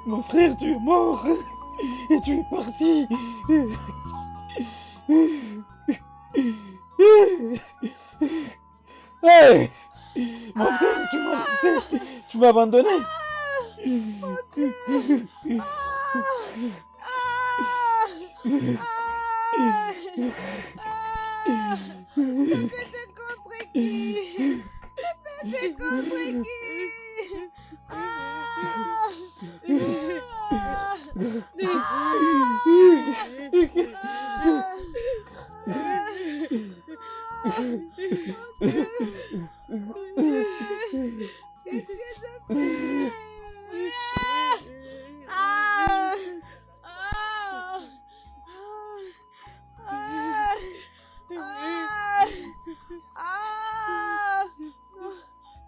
[SPEAKER 4] Mon frère, tu es mort et tu es parti. Hey! Mon frère, tu m'as laissé, tu m'as abandonné.
[SPEAKER 2] Péché contre qui? Péché contre qui?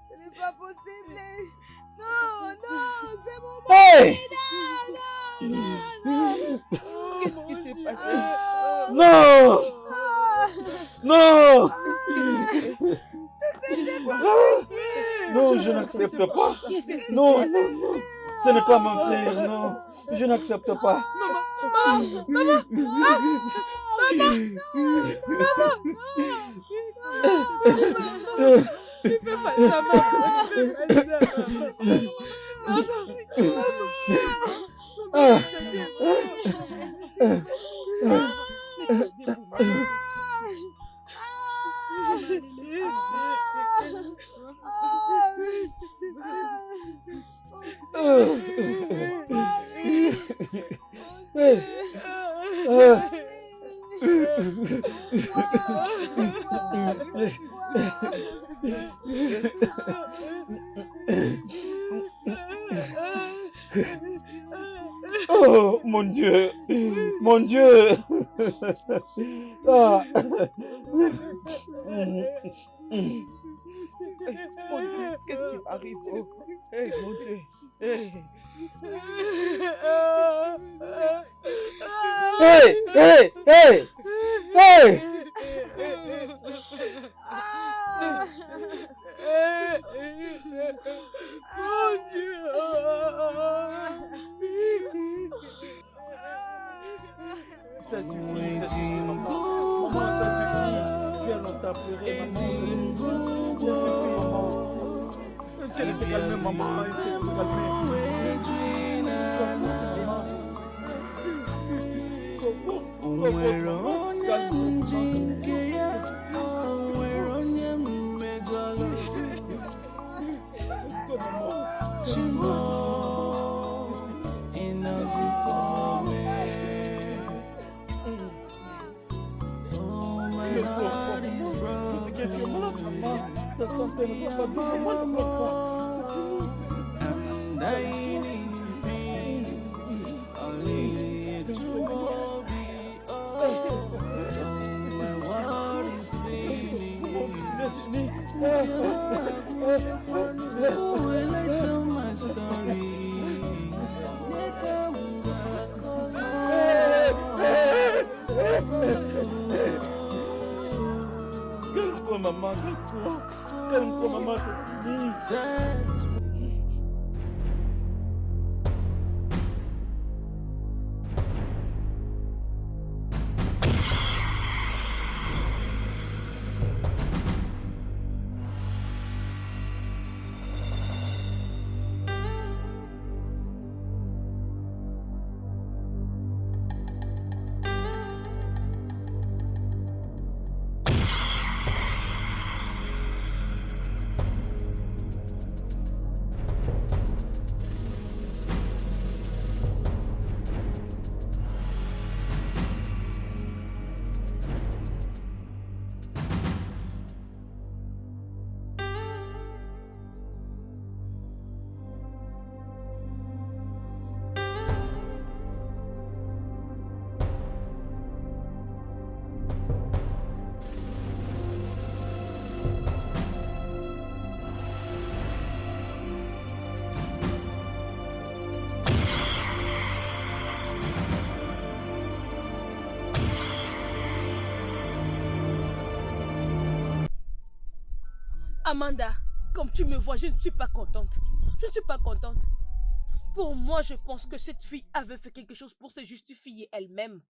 [SPEAKER 2] Ce n'est pas possible. Non, non, c'est mon
[SPEAKER 4] Hey!
[SPEAKER 2] non, non, non.
[SPEAKER 6] Qu'est-ce qui s'est passé?
[SPEAKER 4] Non! Non! Non, je n'accepte pas. Non, non, non. Ce n'est pas mon frère, non. Je n'accepte pas.
[SPEAKER 1] Tu fais pas ça, maman. Tu fais pas ça,
[SPEAKER 4] Oh, mon Dieu! Mon Dieu! Ah.
[SPEAKER 6] Mon Dieu, qu'est-ce qui m'arrive? Oh, hey, mon Dieu. Hey.
[SPEAKER 4] Hey! Hey! Hey! Hey!
[SPEAKER 1] Mon Dieu.
[SPEAKER 4] Ça suffit, maman. Maman, ça suffit. Tu as longtemps pleuré, maman, ça suffit. Ça suffit, maman. Essaie de te calmer, maman. Essaie de te calmer. Ça suffit. Sois forte, maman. Sois forte, maman. Calme-toi, maman. Je sais que tu es malade, maman. Ta santé ne va pas bien. Maman, ne pleure pas. C'est fini. Calme-toi, maman, calme-toi. Calme-toi, maman, c'est fini.
[SPEAKER 7] Amanda, comme tu me vois, je ne suis pas contente. Je ne suis pas contente. Pour moi, je pense que cette fille avait fait quelque chose pour se justifier elle-même.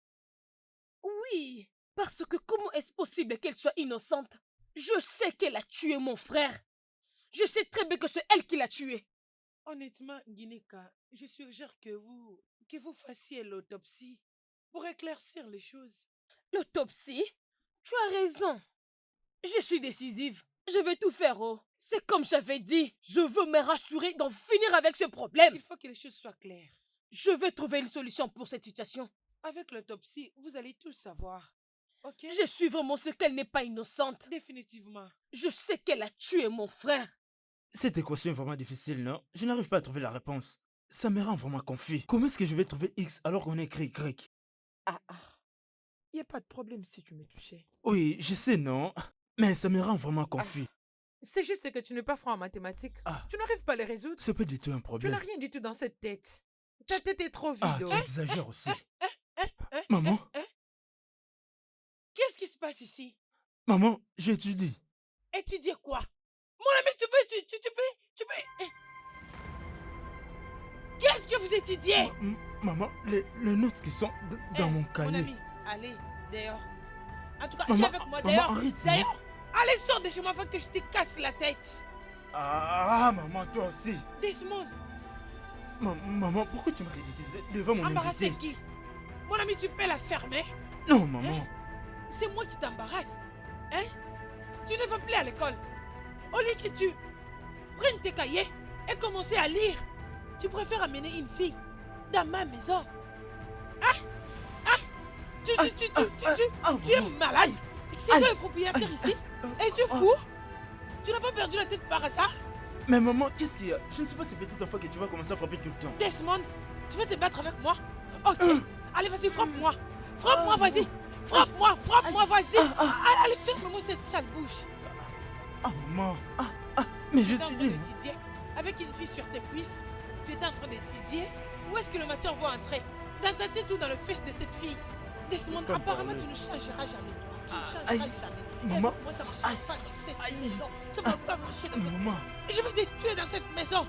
[SPEAKER 7] Oui, parce que comment est-ce possible qu'elle soit innocente? Je sais qu'elle a tué mon frère. Je sais très bien que c'est elle qui l'a tué.
[SPEAKER 1] Honnêtement, Gineka, je suggère que vous fassiez l'autopsie pour éclaircir les choses.
[SPEAKER 7] L'autopsie? Tu as raison. Je suis décisive. Je vais tout faire, oh. C'est comme j'avais dit. Je veux me rassurer d'en finir avec ce problème.
[SPEAKER 1] Il faut que les choses soient claires.
[SPEAKER 7] Je vais trouver une solution pour cette situation.
[SPEAKER 1] Avec l'autopsie, vous allez tout savoir. Ok?
[SPEAKER 7] Je suis vraiment sûre qu'elle n'est pas innocente.
[SPEAKER 1] Définitivement.
[SPEAKER 7] Je sais qu'elle a tué mon frère.
[SPEAKER 3] Cette équation est vraiment difficile, non? Je n'arrive pas à trouver la réponse. Ça me rend vraiment confus. Comment est-ce que je vais trouver X alors qu'on écrit Y?
[SPEAKER 6] Il n'y a pas de problème si tu me touchais.
[SPEAKER 3] Oui, je sais, non? Mais ça me rend vraiment confus.
[SPEAKER 1] C'est juste que tu n'es pas franc en mathématiques.
[SPEAKER 3] Ah.
[SPEAKER 1] Tu n'arrives pas à les résoudre.
[SPEAKER 3] C'est pas du tout un
[SPEAKER 1] Tu
[SPEAKER 3] problème.
[SPEAKER 1] n'as rien du tout dans cette tête. Ta tête est trop vide.
[SPEAKER 3] Ah,
[SPEAKER 1] oh.
[SPEAKER 3] tu exagères aussi. Maman,
[SPEAKER 1] Qu'est-ce qui se passe ici?
[SPEAKER 3] maman, j'étudie.
[SPEAKER 1] Étudier quoi? Mon ami, tu peux... Qu'est-ce que vous étudiez?
[SPEAKER 3] Maman, les notes qui sont dans mon
[SPEAKER 1] Mon
[SPEAKER 3] cahier.
[SPEAKER 1] ami, allez, dehors. En tout cas,
[SPEAKER 3] Maman,
[SPEAKER 1] viens avec moi,
[SPEAKER 3] maman,
[SPEAKER 1] dehors.
[SPEAKER 3] arrête,
[SPEAKER 1] D'ailleurs, allez, sors de chez moi avant que je te casse la tête.
[SPEAKER 3] Ah, maman, toi aussi.
[SPEAKER 1] Desmond,
[SPEAKER 3] Maman, pourquoi tu me ridiculises devant mon
[SPEAKER 1] embarrasser
[SPEAKER 3] invité?
[SPEAKER 1] qui? Mon ami, tu peux la fermer?
[SPEAKER 3] Non, maman.
[SPEAKER 1] C'est moi qui t'embarrasse. Hein? Tu ne vas plus à l'école. Au lieu que tu prennes tes cahiers et commencer à lire, tu préfères amener une fille dans ma maison. Hein? Hein? Tu es malade. C'est toi le propriétaire ici? Et tu es fou? Tu n'as pas perdu la tête par hasard?
[SPEAKER 3] Mais maman, qu'est-ce qu'il y a? Je ne suis pas ce petit enfant que tu vas commencer à frapper tout le temps.
[SPEAKER 1] Desmond, tu veux te battre avec moi? Ok. Allez, vas-y, frappe-moi. Frappe-moi, vas-y. Frappe-moi, vas-y. Allez, ferme-moi cette sale bouche.
[SPEAKER 3] Ah, maman. Mais je
[SPEAKER 1] Tu étais en
[SPEAKER 3] suis
[SPEAKER 1] train
[SPEAKER 3] libre.
[SPEAKER 1] d'étudier avec une fille sur tes cuisses. Tu étais en train d'étudier. Où est-ce que le matière va entrer? Dans ta tête ou dans le fesse de cette fille? Desmond,
[SPEAKER 3] t'en
[SPEAKER 1] apparemment,
[SPEAKER 3] parler.
[SPEAKER 1] tu ne changeras jamais. Tu ne changeras
[SPEAKER 3] Aïe.
[SPEAKER 1] jamais.
[SPEAKER 3] Maman.
[SPEAKER 1] Moi, ça ne marche pas dans cette
[SPEAKER 3] Aïe.
[SPEAKER 1] maison. Ça ne va pas marcher dans cette
[SPEAKER 3] Maman.
[SPEAKER 1] Je vais te tuer dans cette maison.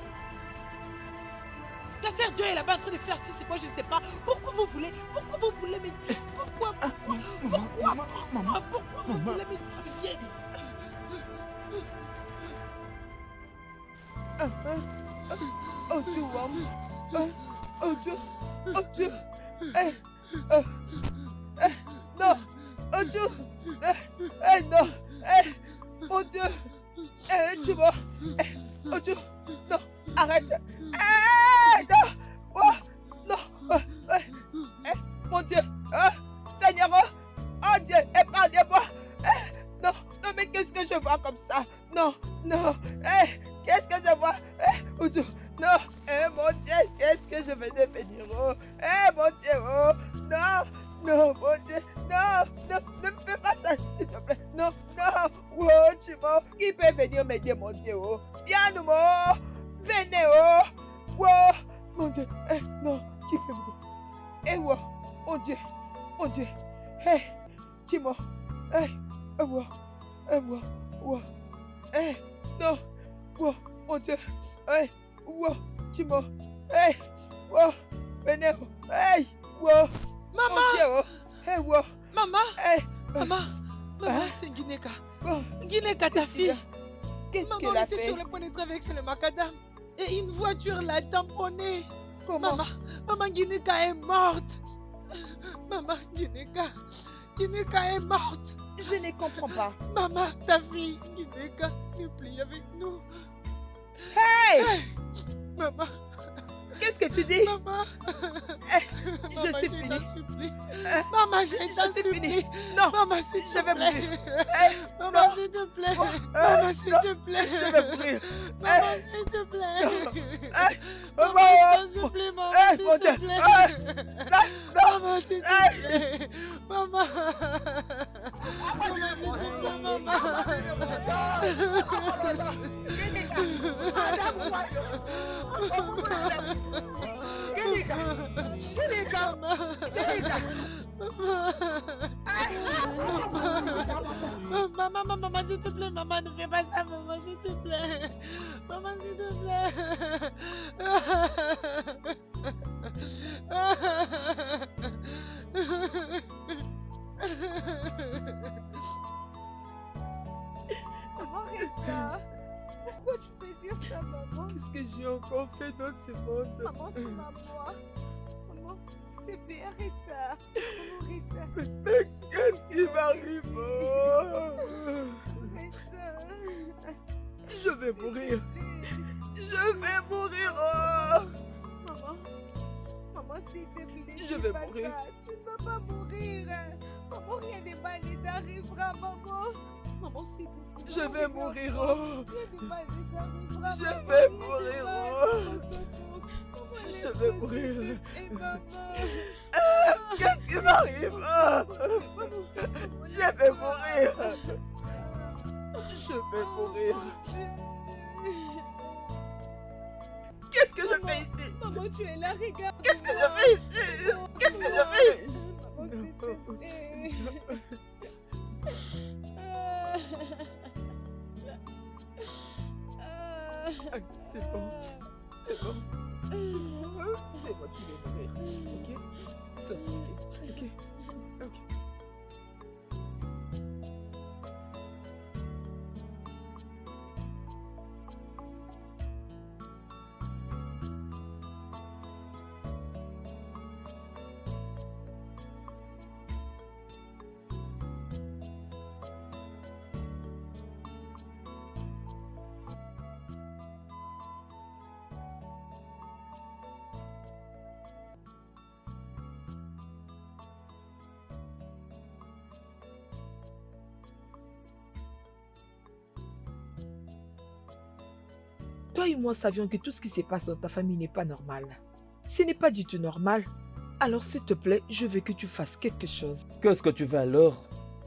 [SPEAKER 1] Ta sœur Dieu est là-bas en train de faire ci, c'est quoi, je ne sais pas. Pourquoi vous voulez me tuer? Pourquoi
[SPEAKER 3] Maman.
[SPEAKER 1] vous voulez me tuer?
[SPEAKER 6] Oh Dieu, maman. Oh Dieu. Oh Dieu. Non. Oh Dieu. Non. Mon Dieu. Tu vois. Oh Dieu. Non. Arrête. Non. Oh. Non. Mon Dieu. Seigneur. Oh Dieu. Épargne-moi. Non. Non, mais qu'est-ce que je vois comme ça? Non. Non. Qu'est-ce que je vois? Oh Dieu. Non. Mon Dieu. Qu'est-ce que je vais devenir? Oh. Mon Dieu. Oh. Non. Non, mon Dieu. Non. Non. Ne me fais pas ça, s'il te plaît. Non. Non. Oh, tu vois. Qui peut venir m'aider, mon Dieu? Oh. Viens, nous, oh. Venez, oh. Oh. Mon Dieu. Non. Qui peut m'aider? Oh. Mon Dieu. Mon Dieu. Timo. Oh. Non. Oh. Mon Dieu. Oh. Timo. Oh. Venez. Oh.
[SPEAKER 1] Maman!
[SPEAKER 6] Mon Dieu, oh. Oh.
[SPEAKER 1] Maman! Maman!
[SPEAKER 6] Hein?
[SPEAKER 1] C'est Gineka.
[SPEAKER 6] Oh.
[SPEAKER 1] Gineka, ta fille.
[SPEAKER 6] Qu'est-ce
[SPEAKER 1] Maman
[SPEAKER 6] qu'elle a
[SPEAKER 1] était
[SPEAKER 6] fait?
[SPEAKER 1] sur le point de traverser le macadam. Et une voiture l'a tamponnée.
[SPEAKER 6] Comment?
[SPEAKER 1] Maman Gineka est morte. Maman Gineka est morte.
[SPEAKER 6] Je ne comprends pas.
[SPEAKER 1] Maman, ta fille, Gineka, plie avec nous.
[SPEAKER 6] Hey!
[SPEAKER 1] Maman,
[SPEAKER 6] Qu'est-ce que tu dis?
[SPEAKER 1] maman.
[SPEAKER 6] Je suis fini.
[SPEAKER 1] Supplie. Maman, je t'en
[SPEAKER 6] suis fini.
[SPEAKER 1] supplie.
[SPEAKER 6] Non.
[SPEAKER 1] Maman, s'il
[SPEAKER 6] Je
[SPEAKER 1] te
[SPEAKER 6] vais
[SPEAKER 1] plaît.
[SPEAKER 6] mourir.
[SPEAKER 1] Maman,
[SPEAKER 6] Non.
[SPEAKER 1] s'il te plaît.
[SPEAKER 6] Oh,
[SPEAKER 1] Maman, s'il
[SPEAKER 6] non.
[SPEAKER 1] te plaît.
[SPEAKER 6] Je vais mourir.
[SPEAKER 1] Maman, s'il te plaît. Maman,
[SPEAKER 6] Maman.
[SPEAKER 1] je t'en supplie, maman,
[SPEAKER 6] Mon
[SPEAKER 1] s'il
[SPEAKER 6] Dieu.
[SPEAKER 1] te plaît.
[SPEAKER 6] Non.
[SPEAKER 1] Maman, s'il te plaît. Maman. Maman, s'il te plaît, maman. Maman, s'il te plaît, maman, ne fais pas ça, maman, s'il te plaît. Maman, s'il te plaît.
[SPEAKER 6] Maman, Rita, pourquoi tu peux dire ça, maman?
[SPEAKER 10] Qu'est-ce que j'ai encore fait dans ce monde?
[SPEAKER 6] Maman, tu m'aboies. Maman, s'il te plaît, arrête ça. Maman, Rita.
[SPEAKER 10] Mais qu'est-ce qui m'arrive?
[SPEAKER 6] Rita.
[SPEAKER 10] Je vais mourir. Je vais mourir.
[SPEAKER 6] Maman, maman, s'il te plaît.
[SPEAKER 10] Je vais
[SPEAKER 6] dis pas
[SPEAKER 10] mourir.
[SPEAKER 6] ça. Tu ne vas pas mourir. Maman, rien de mal ne t'arrivera, maman. Maman, s'il te plaît.
[SPEAKER 10] Je vais mourir.
[SPEAKER 6] Rien de mal ne t'arrivera.
[SPEAKER 10] Je
[SPEAKER 6] maman,
[SPEAKER 10] vais
[SPEAKER 6] rien de
[SPEAKER 10] mourir.
[SPEAKER 6] mal.
[SPEAKER 10] Je vais mourir.
[SPEAKER 6] Et maman.
[SPEAKER 10] Qu'est-ce qui m'arrive? Je vais mourir. Je vais mourir. Qu'est-ce que je fais ici?
[SPEAKER 6] Maman, tu es là, regarde.
[SPEAKER 10] Qu'est-ce que je fais ici? Qu'est-ce que je fais?
[SPEAKER 6] Maman, s'il te plaît.
[SPEAKER 10] C'est bon. C'est bon. C'est moi qui vais mourir. Ok? Sois tranquille. Ok? Ok. Toi et moi savions que tout ce qui se passe dans ta famille n'est pas normal. Ce n'est pas du tout normal. Alors s'il te plaît, je veux que tu fasses quelque chose.
[SPEAKER 4] Qu'est-ce que tu veux alors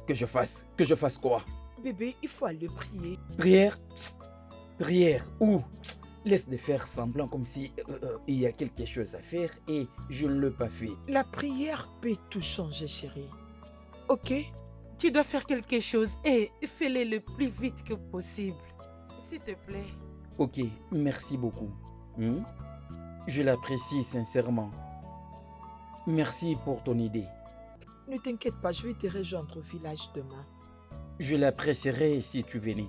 [SPEAKER 4] que je fasse? Que je fasse quoi?
[SPEAKER 10] Bébé, il faut aller prier.
[SPEAKER 4] Prière? Prière? Où? Laisse de faire semblant comme si il y a quelque chose à faire et je ne l'ai pas fait.
[SPEAKER 10] La prière peut tout changer, chérie. Ok?
[SPEAKER 1] Tu dois faire quelque chose et fais-le le plus vite que possible. S'il te plaît.
[SPEAKER 4] Ok, merci beaucoup. Je l'apprécie sincèrement. Merci pour ton idée.
[SPEAKER 10] Ne t'inquiète pas, je vais te rejoindre au village demain.
[SPEAKER 4] Je l'apprécierais si tu venais.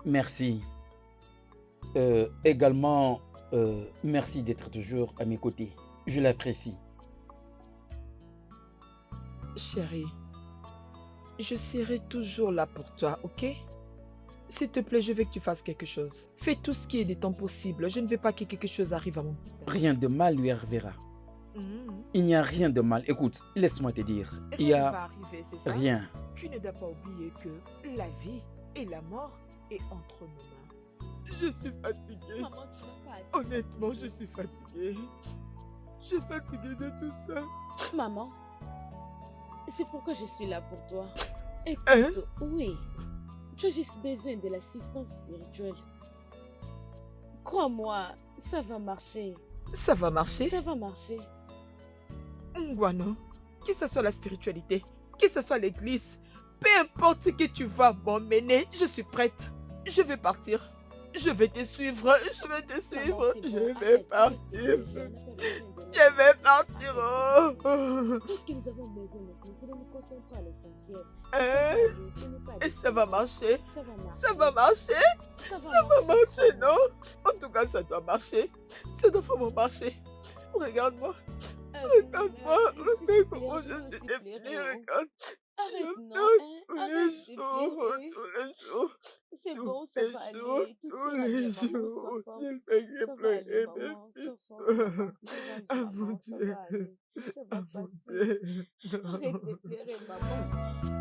[SPEAKER 4] Merci. Également, merci d'être toujours à mes côtés. Je l'apprécie.
[SPEAKER 10] Chérie, je serai toujours là pour toi, ok? S'il te plaît, je veux que tu fasses quelque chose. Fais tout ce qui est de ton possible. Je ne veux pas que quelque chose arrive à mon petit.
[SPEAKER 4] Rien de mal lui arrivera. Il n'y a rien de mal. Écoute, laisse-moi te dire. Il y
[SPEAKER 10] Rien ne
[SPEAKER 4] a
[SPEAKER 10] va arriver, c'est ça?
[SPEAKER 4] rien.
[SPEAKER 10] Tu ne dois pas oublier que la vie et la mort est entre nos mains. Je suis fatiguée.
[SPEAKER 2] Maman, tu n'as pas à
[SPEAKER 10] Honnêtement, je suis fatiguée. Je suis fatiguée de tout ça.
[SPEAKER 2] Maman, c'est pourquoi je suis là pour toi. Écoute,
[SPEAKER 10] Hein?
[SPEAKER 2] oui, tu as juste besoin de l'assistance spirituelle. Crois-moi, ça va marcher.
[SPEAKER 10] Ça va marcher?
[SPEAKER 2] Ça va marcher.
[SPEAKER 10] Ngwano, que ce soit la spiritualité, que ce soit l'église, peu importe ce que tu vas m'emmener, je suis prête. Je vais partir. Je vais te suivre. Je vais te suivre.
[SPEAKER 2] Maman, c'est
[SPEAKER 10] Je
[SPEAKER 2] bon,
[SPEAKER 10] vais
[SPEAKER 2] arrête,
[SPEAKER 10] partir.
[SPEAKER 2] on n'a pas besoin de
[SPEAKER 10] Je vais partir. Oh.
[SPEAKER 2] Tout ce que nous avons besoin maintenant, c'est de nous concentrer à l'essentiel.
[SPEAKER 10] Hein?
[SPEAKER 2] Ce n'est pas
[SPEAKER 10] Et ça va marcher.
[SPEAKER 2] Ça va marcher.
[SPEAKER 10] Ça va marcher.
[SPEAKER 2] Ça va
[SPEAKER 10] Ça va marcher,
[SPEAKER 2] crois-moi.
[SPEAKER 10] non? En tout cas, ça doit marcher. Ça doit vraiment marcher. Regarde-moi. Regarde-moi. Regarde comment je suis définie. Regarde.
[SPEAKER 2] Arrête,
[SPEAKER 10] Je
[SPEAKER 2] non,
[SPEAKER 10] pleure
[SPEAKER 2] hein,
[SPEAKER 10] tous
[SPEAKER 2] arrête
[SPEAKER 10] les
[SPEAKER 2] de
[SPEAKER 10] jours.
[SPEAKER 2] pleurer.
[SPEAKER 10] Tous les jours.
[SPEAKER 2] C'est
[SPEAKER 10] Tous
[SPEAKER 2] bon, ça
[SPEAKER 10] les
[SPEAKER 2] va
[SPEAKER 10] jours,
[SPEAKER 2] aller. Tout
[SPEAKER 10] tous
[SPEAKER 2] ira
[SPEAKER 10] les
[SPEAKER 2] bien, maman,
[SPEAKER 10] jours,
[SPEAKER 2] sois forte.
[SPEAKER 10] il fait que
[SPEAKER 2] Ça va
[SPEAKER 10] pleurer
[SPEAKER 2] aller,
[SPEAKER 10] mes
[SPEAKER 2] maman, sois
[SPEAKER 10] fils.
[SPEAKER 2] forte, maman. Courage,
[SPEAKER 10] Ah mon
[SPEAKER 2] maman, ça
[SPEAKER 10] Dieu,
[SPEAKER 2] va aller. Ça va
[SPEAKER 10] ah mon
[SPEAKER 2] passer.
[SPEAKER 10] Dieu.
[SPEAKER 2] Arrête de pleurer, maman.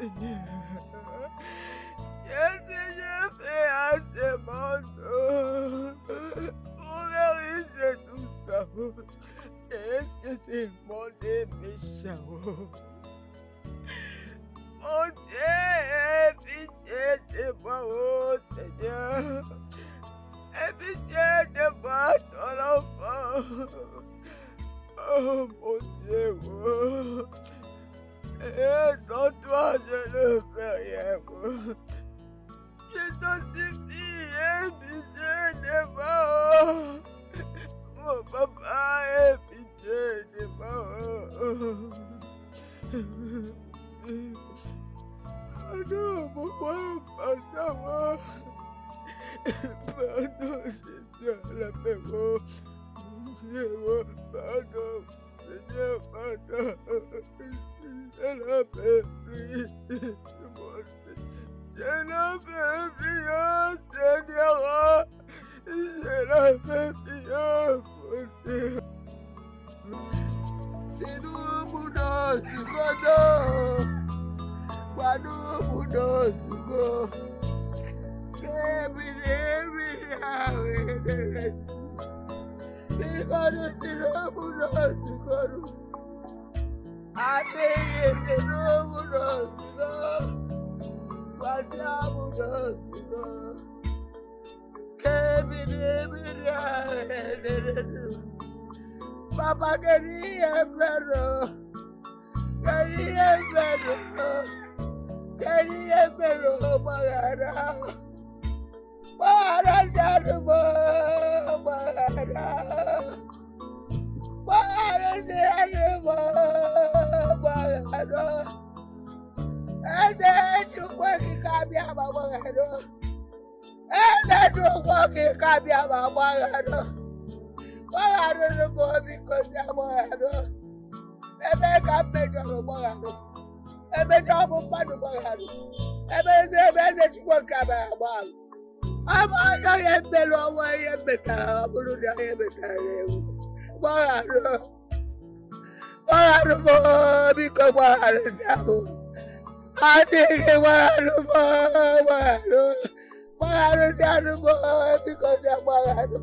[SPEAKER 10] Seigneur, qu'est-ce que j'ai fait à ce monde pour mériter tout ça? Qu'est-ce que c'est monde est méchant? Mon Dieu, aie pitié de moi, oh Seigneur. Aie pitié de moi, ton enfant. Oh mon Dieu, oh. Et sans toi, je ne fais rien. Oh. Je t'en supplie, aie pitié de moi. Oh. Mon papa, aie pitié de moi. Oh. Pardon, mon pardon. Pardon, Jésus, la paix. Dieu, pardon. Seigneur, pardon. Je n'en peux plus. Je n'en peux plus, oh Seigneur. Je n'en peux plus, oh mon Dieu.
[SPEAKER 8] C'est nous, Bouddha, Sukodo. Wadu, Bouddha, Suko. Because c'est le Bouddha, Sukodo. Ate, c'est le Bouddha, Suko. Wasia, Bouddha, Suko. Papa quería verlo, quería verlo para salvo, para salvo, ese chupo que cambiaba, ese chupo que cambiaba, no puedo because I'm morado. Ebe ka mejo no morado. Ebe jo mo pa no morado. Ebe chukwu ka ba ba. Aba yo ye belo wa ye beta, bulu da ye beta le. Morado. Morado mo because morado sabo. Ase ke morado mo. Morado sabo because I'm morado.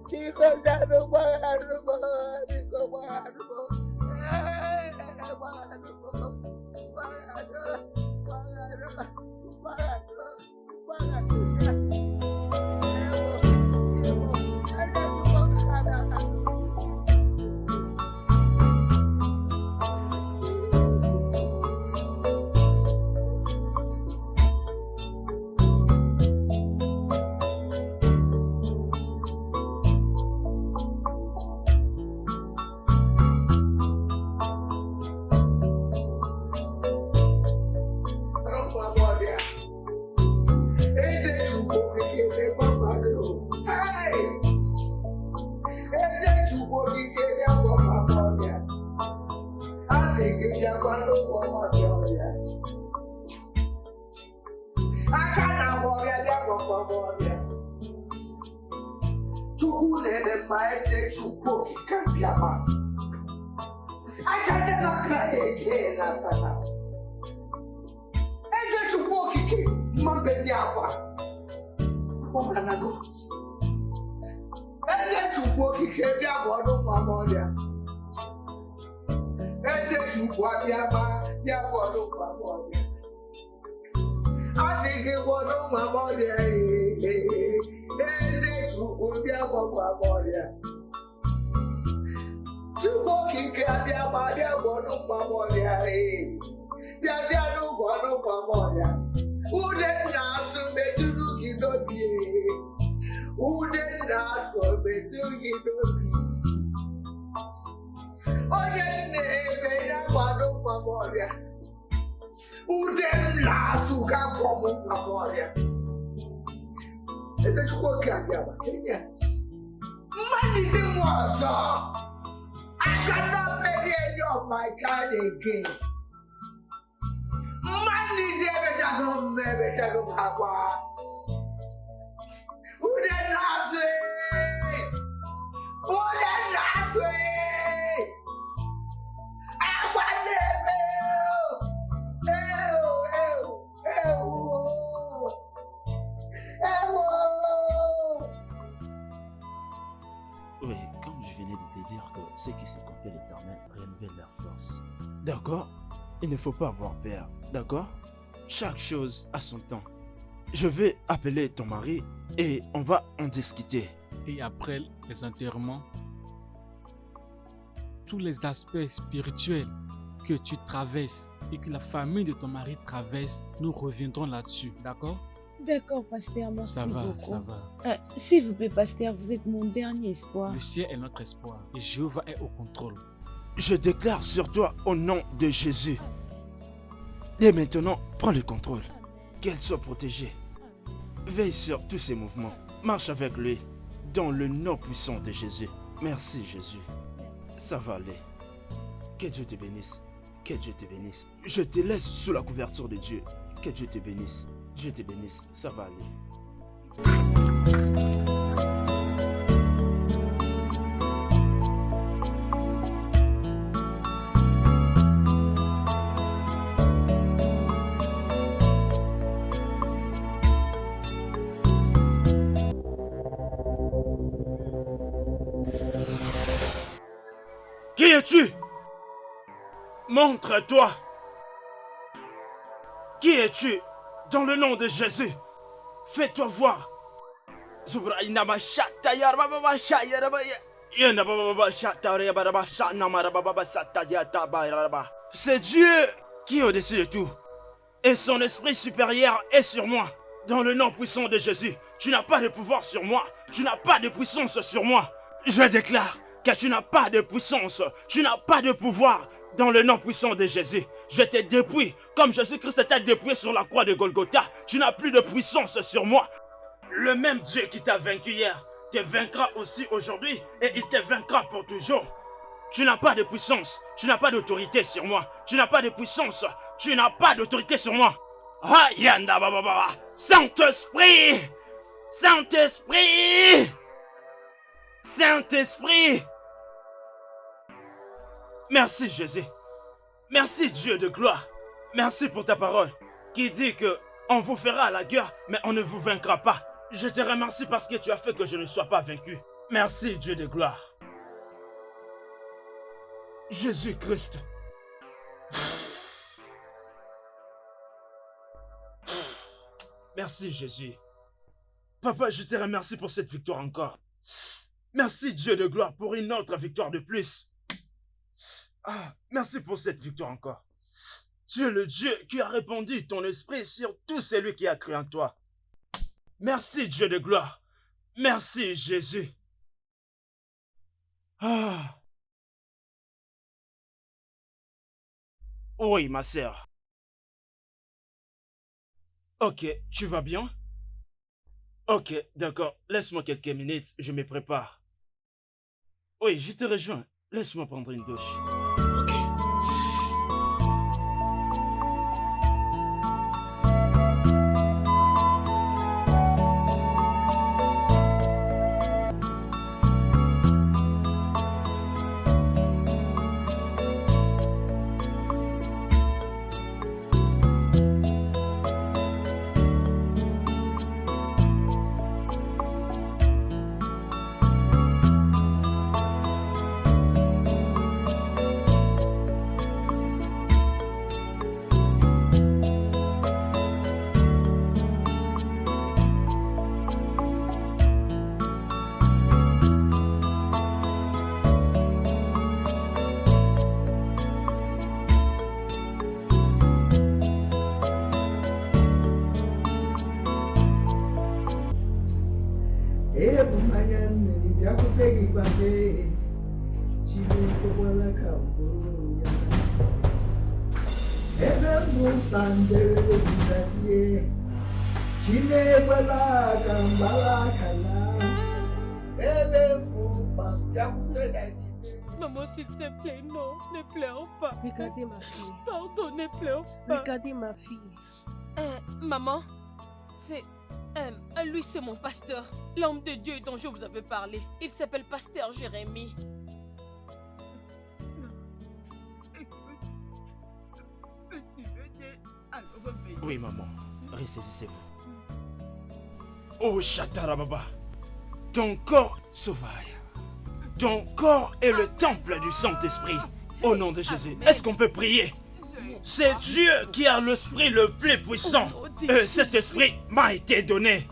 [SPEAKER 8] Because I don't want to go, because I can never cry again after now. Eze chukwu okike mmabezi akwa. Ọmanago. Eze chukwu okike bịa bụ ọdụ mama ọrịa. Eze chukwu abịa bịa bụ ọdụ mama ọrịa. Asị gị bụ ọdụ mama ọrịa. Eze chukwu bịa bụ mama ọrịa. Chukwu okike abịa bụ ọdụ mama ọrịa. Bịazie n'ụgwọ ọdụ mama ọrịa. Ude na-asụ metụrụ gị n'obi. Ude na-asụ metụrụ gị n'obi. Onye na-eme ya gbado mama ọrịa. Ude na-asụ ka gwọmụ mama ọrịa. Eze Chukwu okike abịa bụ Kenya. Mmadụ isi m ọzọ. I cannot pay any of my child again. Man is ebe jago akwa. Ude naswe. Akwa nebe.
[SPEAKER 3] ceux qui se confient à l'Éternel renouvellent leur force. D'accord? Il ne faut pas avoir peur. D'accord? Chaque chose a son temps. Je vais appeler ton mari et on va en discuter.
[SPEAKER 9] Et après les enterrements, tous les aspects spirituels que tu traverses et que la famille de ton mari traverse, nous reviendrons là-dessus, d'accord?
[SPEAKER 2] D'accord, pasteur, merci
[SPEAKER 9] Ça va,
[SPEAKER 2] beaucoup.
[SPEAKER 9] ça va.
[SPEAKER 2] S'il vous plaît, pasteur, vous êtes mon dernier espoir.
[SPEAKER 9] Le ciel est notre espoir et Jéhovah est au contrôle.
[SPEAKER 3] Je déclare sur toi au nom de Jésus. Dès maintenant, prends le contrôle. Qu'elle soit protégée. Veille sur tous ses mouvements. Marche avec lui dans le nom puissant de Jésus. Merci Jésus. Ça va aller. Que Dieu te bénisse. Que Dieu te bénisse. Je te laisse sous la couverture de Dieu. Que Dieu te bénisse. Dieu te bénisse. Ça va aller. Qui es-tu? Montre-toi. Qui es-tu? Dans le nom de Jésus, fais-toi voir. C'est Dieu qui est au-dessus de tout. Et son esprit supérieur est sur moi. Dans le nom puissant de Jésus, tu n'as pas de pouvoir sur moi. Tu n'as pas de puissance sur moi. Je déclare que tu n'as pas de puissance. Tu n'as pas de pouvoir. Dans le nom puissant de Jésus, je te dépouille comme Jésus-Christ t'a dépouillé sur la croix de Golgotha. Tu n'as plus de puissance sur moi. Le même Dieu qui t'a vaincu hier te vaincra aussi aujourd'hui et il te vaincra pour toujours. Tu n'as pas de puissance, tu n'as pas d'autorité sur moi. Tu n'as pas de puissance, tu n'as pas d'autorité sur moi. Saint-Esprit! Saint-Esprit! Saint-Esprit! Merci Jésus. Merci Dieu de gloire. Merci pour ta parole qui dit que on vous fera la guerre, mais on ne vous vaincra pas. Je te remercie parce que tu as fait que je ne sois pas vaincu. Merci Dieu de gloire. Jésus-Christ. Merci Jésus. Papa, je te remercie pour cette victoire encore. Merci Dieu de gloire pour une autre victoire de plus. Merci pour cette victoire encore. Tu es le Dieu qui a répandu ton esprit sur tout celui qui a cru en toi. Merci Dieu de gloire. Merci Jésus. Oui, ma sœur. Ok, tu vas bien? Ok, d'accord. Laisse-moi quelques minutes, je me prépare. Oui, je te rejoins. Laisse-moi prendre une douche.
[SPEAKER 7] Maman, s'il te plaît, non, ne pleure pas.
[SPEAKER 11] Regardez ma fille.
[SPEAKER 7] Pardon, ne pleure pas.
[SPEAKER 11] Regardez ma fille.
[SPEAKER 7] Maman, c'est... lui, c'est mon pasteur. L'homme de Dieu dont je vous avais parlé. Il s'appelle Pasteur Jérémie.
[SPEAKER 3] Oui, maman. Ressaisissez-vous. Oh, Chatarababa. Ton corps sauvage. Ton corps est le temple du Saint-Esprit. Au nom de Jésus, est-ce qu'on peut prier? C'est Dieu qui a l'esprit le plus puissant. Et cet esprit m'a été donné.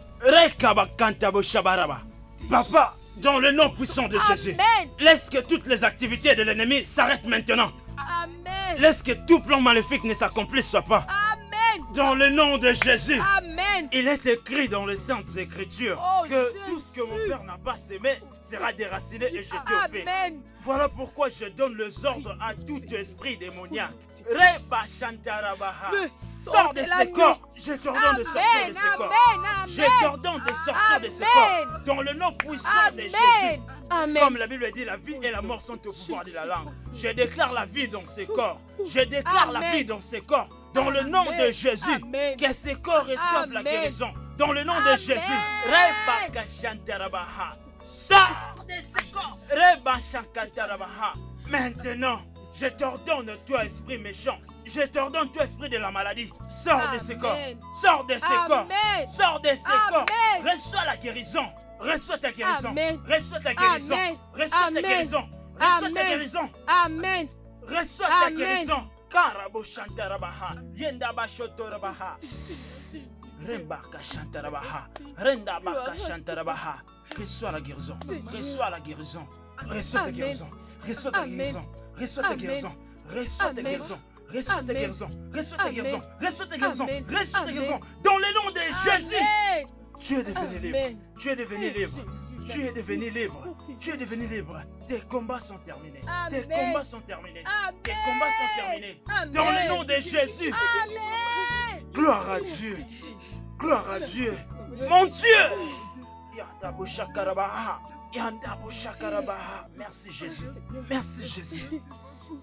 [SPEAKER 3] Papa, dans le nom puissant de Jésus, laisse que toutes les activités de l'ennemi s'arrêtent maintenant.
[SPEAKER 7] Amen.
[SPEAKER 3] Laisse que tout plan maléfique ne s'accomplisse pas.
[SPEAKER 7] Amen.
[SPEAKER 3] Dans le nom de Jésus.
[SPEAKER 7] Amen.
[SPEAKER 3] Il est écrit dans les Saintes Écritures
[SPEAKER 7] Oh,
[SPEAKER 3] que
[SPEAKER 7] Jésus.
[SPEAKER 3] tout ce que mon Père n'a pas sémé sera déraciné et jeté au feu.
[SPEAKER 7] Amen.
[SPEAKER 3] Voilà pourquoi je donne les ordres à tout esprit démoniaque. Reba Shantarabaha.
[SPEAKER 7] Le
[SPEAKER 3] Sors
[SPEAKER 7] sang
[SPEAKER 3] de
[SPEAKER 7] de
[SPEAKER 3] ces
[SPEAKER 7] l'agneau.
[SPEAKER 3] corps. Je t'ordonne de sortir de ces corps.
[SPEAKER 7] Amen.
[SPEAKER 3] Je t'ordonne de sortir de ces corps. Dans le nom puissant de Jésus.
[SPEAKER 7] Amen.
[SPEAKER 3] Comme la Bible dit, la vie et la mort sont au pouvoir de la langue. Je déclare la vie dans ces corps. Je déclare la vie dans ces corps. Dans le nom de Jésus.
[SPEAKER 7] Amen.
[SPEAKER 3] Que ces corps reçoivent la
[SPEAKER 7] Amen.
[SPEAKER 3] guérison. Dans le nom de
[SPEAKER 7] Amen.
[SPEAKER 3] Jésus. Reba Kashantarabaha. Sors de ces corps. Reba Shankatarabaha. Maintenant, je t'ordonne, toi esprit méchant. Je t'ordonne, toi esprit de la maladie. Sors de ces corps.
[SPEAKER 7] Amen.
[SPEAKER 3] Sors de ces corps.
[SPEAKER 7] Amen.
[SPEAKER 3] Sors de ces corps.
[SPEAKER 7] Amen.
[SPEAKER 3] Reçois la guérison. Reçois ta guérison.
[SPEAKER 7] Amen.
[SPEAKER 3] Reçois ta guérison.
[SPEAKER 7] Amen.
[SPEAKER 3] Reçois ta
[SPEAKER 7] Amen.
[SPEAKER 3] guérison. Reçois ta
[SPEAKER 7] Amen.
[SPEAKER 3] guérison.
[SPEAKER 7] Amen.
[SPEAKER 3] Reçois ta
[SPEAKER 7] Amen.
[SPEAKER 3] guérison. Karabo Shantarabaha. Yendaba Shotorabaha. Rembaka Shantarabaha. Rendabaka Shantarabaha. Reçois la guérison. Reçois la guérison. Reçois ta
[SPEAKER 7] Amen.
[SPEAKER 3] guérison. Reçois ta
[SPEAKER 7] Amen.
[SPEAKER 3] guérison. Reçois ta
[SPEAKER 7] Amen.
[SPEAKER 3] guérison. Reçois ta
[SPEAKER 7] Amen.
[SPEAKER 3] guérison. Reçois ta
[SPEAKER 7] Amen.
[SPEAKER 3] guérison. Reçois ta
[SPEAKER 7] Amen.
[SPEAKER 3] guérison. Reçois ta guérison.
[SPEAKER 7] Amen.
[SPEAKER 3] Reçois ta
[SPEAKER 7] Amen.
[SPEAKER 3] guérison. Dans le nom de Jésus.
[SPEAKER 7] Amen.
[SPEAKER 3] Tu es devenu libre.
[SPEAKER 7] Amen.
[SPEAKER 3] Tu es devenu libre.
[SPEAKER 7] Jésus.
[SPEAKER 3] Tu es devenu libre.
[SPEAKER 7] Merci.
[SPEAKER 3] Tu es devenu libre. Tes combats sont terminés. Tes
[SPEAKER 7] Amen.
[SPEAKER 3] combats sont terminés.
[SPEAKER 7] Amen.
[SPEAKER 3] Tes combats sont terminés.
[SPEAKER 7] Amen.
[SPEAKER 3] Dans le nom de Jésus.
[SPEAKER 7] Amen.
[SPEAKER 3] Gloire à Dieu. Gloire à Dieu. Mon Dieu. Yandabo Shakarabaha. Yandabo Shakarabaha. Merci Jésus. Merci Jésus.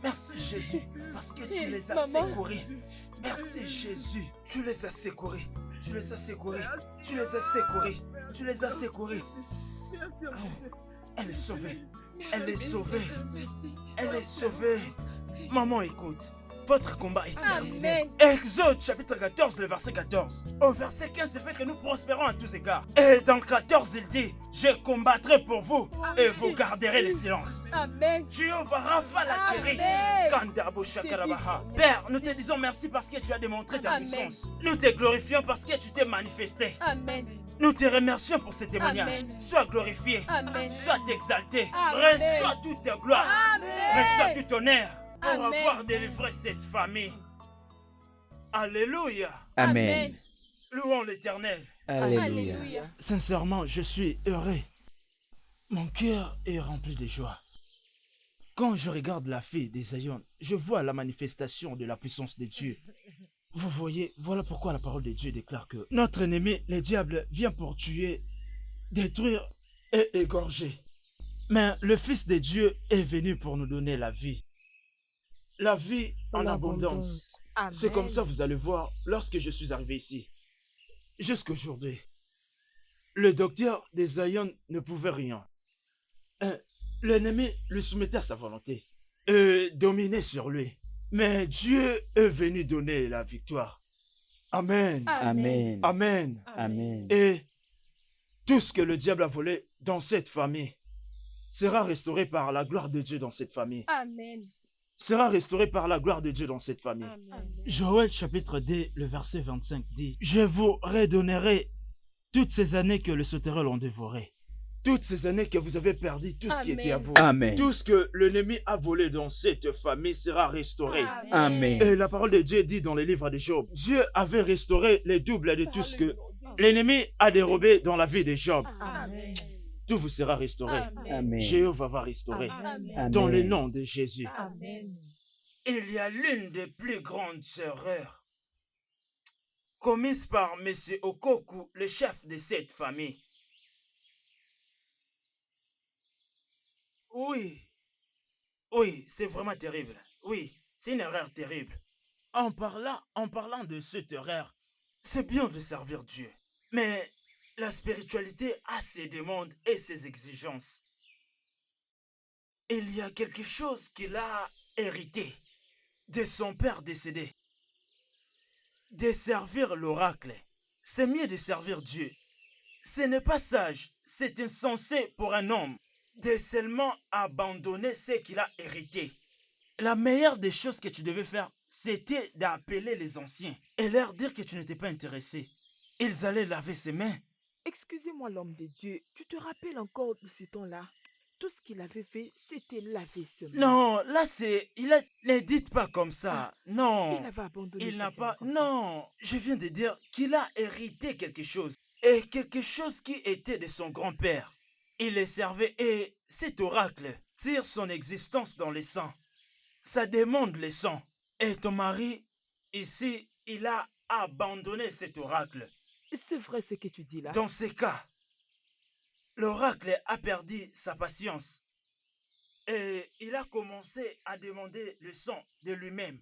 [SPEAKER 3] Merci Jésus. Parce que tu les as
[SPEAKER 7] Maman.
[SPEAKER 3] secourus. Merci Jésus. Tu les as secourus. Tu les as secourus. Tu les as secourus. Tu les as secourus. Oh, elle est sauvée. Elle est sauvée. Elle est sauvée. Maman, écoute. Votre combat est terminé.
[SPEAKER 7] Amen.
[SPEAKER 3] Exode chapitre 14, le verset 14. Au verset 15, il fait que nous prospérons à tous égards. Et dans 14, il dit, je combattrai pour vous et vous garderez le silence.
[SPEAKER 7] Amen.
[SPEAKER 3] Jéhovah Rapha l'a guéri.
[SPEAKER 7] Amen.
[SPEAKER 3] Kandabo Shakarabaha. Père, nous te disons merci parce que tu as démontré ta
[SPEAKER 7] Amen.
[SPEAKER 3] puissance. Nous te glorifions parce que tu t'es manifesté.
[SPEAKER 7] Amen.
[SPEAKER 3] Nous te remercions pour ces témoignages.
[SPEAKER 7] Amen.
[SPEAKER 3] Sois glorifié.
[SPEAKER 7] Amen.
[SPEAKER 3] Sois exalté.
[SPEAKER 7] Amen.
[SPEAKER 3] Reçois toute ta gloire.
[SPEAKER 7] Amen.
[SPEAKER 3] Reçois tout honneur pour
[SPEAKER 7] Amen.
[SPEAKER 3] avoir délivré cette famille. Alléluia.
[SPEAKER 2] Amen.
[SPEAKER 3] Louons l'Éternel.
[SPEAKER 2] Alléluia.
[SPEAKER 7] Alléluia.
[SPEAKER 3] Sincèrement, je suis heureux. Mon cœur est rempli de joie. Quand je regarde la fille d'Isaïon, je vois la manifestation de la puissance de Dieu. Vous voyez, voilà pourquoi la parole de Dieu déclare que notre ennemi, le diable, vient pour tuer, détruire et égorger. Mais le Fils de Dieu est venu pour nous donner la vie. La vie en abondance.
[SPEAKER 7] Amen.
[SPEAKER 3] C'est comme ça, vous allez voir, lorsque je suis arrivé ici, jusqu'aujourd'hui, le docteur des Zion ne pouvait rien. L'ennemi lui soumettait à sa volonté, dominait sur lui. Mais Dieu est venu donner la victoire. Amen.
[SPEAKER 2] Amen.
[SPEAKER 3] Amen.
[SPEAKER 2] Amen.
[SPEAKER 3] Et tout ce que le diable a volé dans cette famille sera restauré par la gloire de Dieu dans cette famille.
[SPEAKER 7] Amen.
[SPEAKER 3] Sera restauré par la gloire de Dieu dans cette famille.
[SPEAKER 7] Amen.
[SPEAKER 3] Joël chapitre 2, le verset 25 dit, « Je vous redonnerai toutes ces années que le sauterelle ont dévoré. Toutes ces années que vous avez perdu tout ce qui était à vous.
[SPEAKER 2] Amen.
[SPEAKER 3] Tout ce que l'ennemi a volé dans cette famille sera restauré.
[SPEAKER 2] Amen.
[SPEAKER 3] Et la parole de Dieu dit dans le livre de Job, Dieu avait restauré les doubles de tout ce que l'ennemi a dérobé dans la vie de Job.
[SPEAKER 7] Amen.
[SPEAKER 3] Tout vous sera restauré.
[SPEAKER 2] Amen.
[SPEAKER 3] Jéhovah va restaurer.
[SPEAKER 7] Amen.
[SPEAKER 3] Dans le
[SPEAKER 2] Amen.
[SPEAKER 3] nom de Jésus.
[SPEAKER 7] Amen.
[SPEAKER 3] Il y a l'une des plus grandes erreurs commises par M. Okoku, le chef de cette famille. Oui, c'est vraiment terrible. Oui, c'est une erreur terrible. En parlant de cette erreur, c'est bien de servir Dieu. Mais la spiritualité a ses demandes et ses exigences. Il y a quelque chose qu'il a hérité de son père décédé. De servir l'oracle, c'est mieux de servir Dieu. Ce n'est pas sage, c'est insensé pour un homme de seulement abandonner ce qu'il a hérité. La meilleure des choses que tu devais faire, c'était d'appeler les anciens et leur dire que tu n'étais pas intéressé. Ils allaient laver ses mains.
[SPEAKER 6] Excusez-moi, l'homme de Dieu, tu te rappelles encore de ce temps-là? Tout ce qu'il avait fait, c'était laver ses mains.
[SPEAKER 3] Non, là c'est... Ne dites pas comme ça. Non.
[SPEAKER 6] Il avait abandonné
[SPEAKER 3] Il
[SPEAKER 6] ses
[SPEAKER 3] n'a
[SPEAKER 6] mains
[SPEAKER 3] pas...
[SPEAKER 6] comme ça.
[SPEAKER 3] Non. Je viens de dire qu'il a hérité quelque chose. Et quelque chose qui était de son grand-père. Il les servait et cet oracle tire son existence dans le sang. Ça demande le sang. Et ton mari, ici, il a abandonné cet oracle.
[SPEAKER 6] C'est vrai ce que tu dis là.
[SPEAKER 3] Dans ces cas, l'oracle a perdu sa patience. Et il a commencé à demander le sang de lui-même.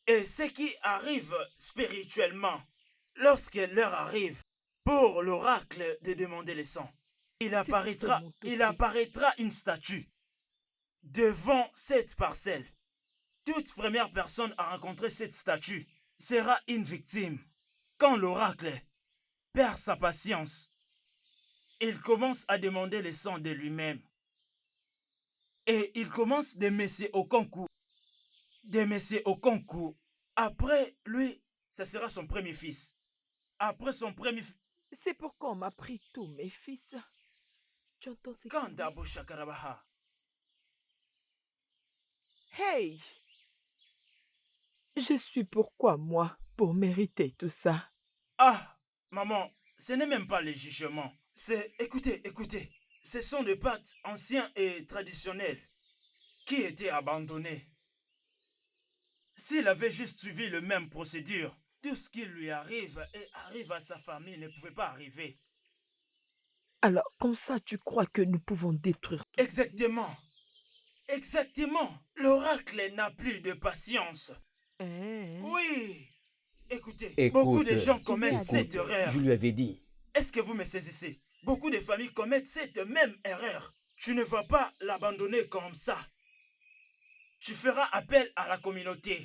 [SPEAKER 3] Et ce qui arrive spirituellement, lorsque l'heure arrive pour l'oracle de demander le sang, il apparaîtra une statue devant cette parcelle. Toute première personne à rencontrer cette statue sera une victime. Quand l'oracle perd sa patience, il commence à demander le sang de lui-même. Et il commence de messer au concours. Après, lui, ce sera son premier fils. Après son premier fils...
[SPEAKER 6] C'est pourquoi on m'a pris tous mes fils. Tu entends ce qu'il dit? Hey! Je suis pourquoi moi, pour mériter tout ça?
[SPEAKER 3] Ah, maman, ce n'est même pas le jugement. C'est... Écoutez. Ce sont des pactes anciens et traditionnels qui étaient abandonnés. S'il avait juste suivi la même procédure, tout ce qui lui arrive et arrive à sa famille ne pouvait pas arriver.
[SPEAKER 6] Alors, comme ça, tu crois que nous pouvons détruire tout?
[SPEAKER 3] Exactement. L'oracle n'a plus de patience. Oui. Écoutez, beaucoup de gens commettent cette erreur.
[SPEAKER 4] Je lui avais dit.
[SPEAKER 3] Est-ce que vous me saisissez? Beaucoup de familles commettent cette même erreur. Tu ne vas pas l'abandonner comme ça. Tu feras appel à la communauté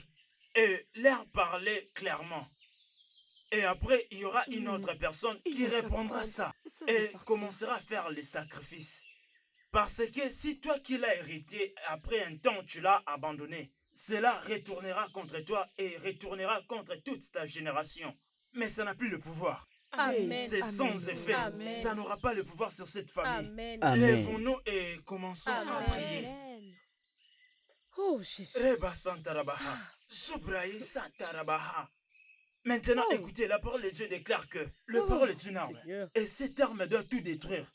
[SPEAKER 3] et leur parler clairement. Et après, il y aura une autre personne qui répondra ça et commencera à faire les sacrifices. Parce que si toi qui l'as hérité, après un temps tu l'as abandonné, cela retournera contre toi et retournera contre toute ta génération. Mais ça n'a plus le pouvoir.
[SPEAKER 7] Amen.
[SPEAKER 3] C'est sans effet.
[SPEAKER 7] Amen.
[SPEAKER 3] Ça n'aura pas le pouvoir sur cette famille.
[SPEAKER 7] Amen.
[SPEAKER 4] Amen.
[SPEAKER 3] Lèvons-nous et commençons à
[SPEAKER 7] Amen.
[SPEAKER 3] prier.
[SPEAKER 7] Oh Jésus.
[SPEAKER 3] Reba Santarabaha. Sobraï Santarabaha. Maintenant, écoutez, la parole de Dieu déclare que le parole est une arme.
[SPEAKER 7] Seigneur.
[SPEAKER 3] Et cette arme doit tout détruire.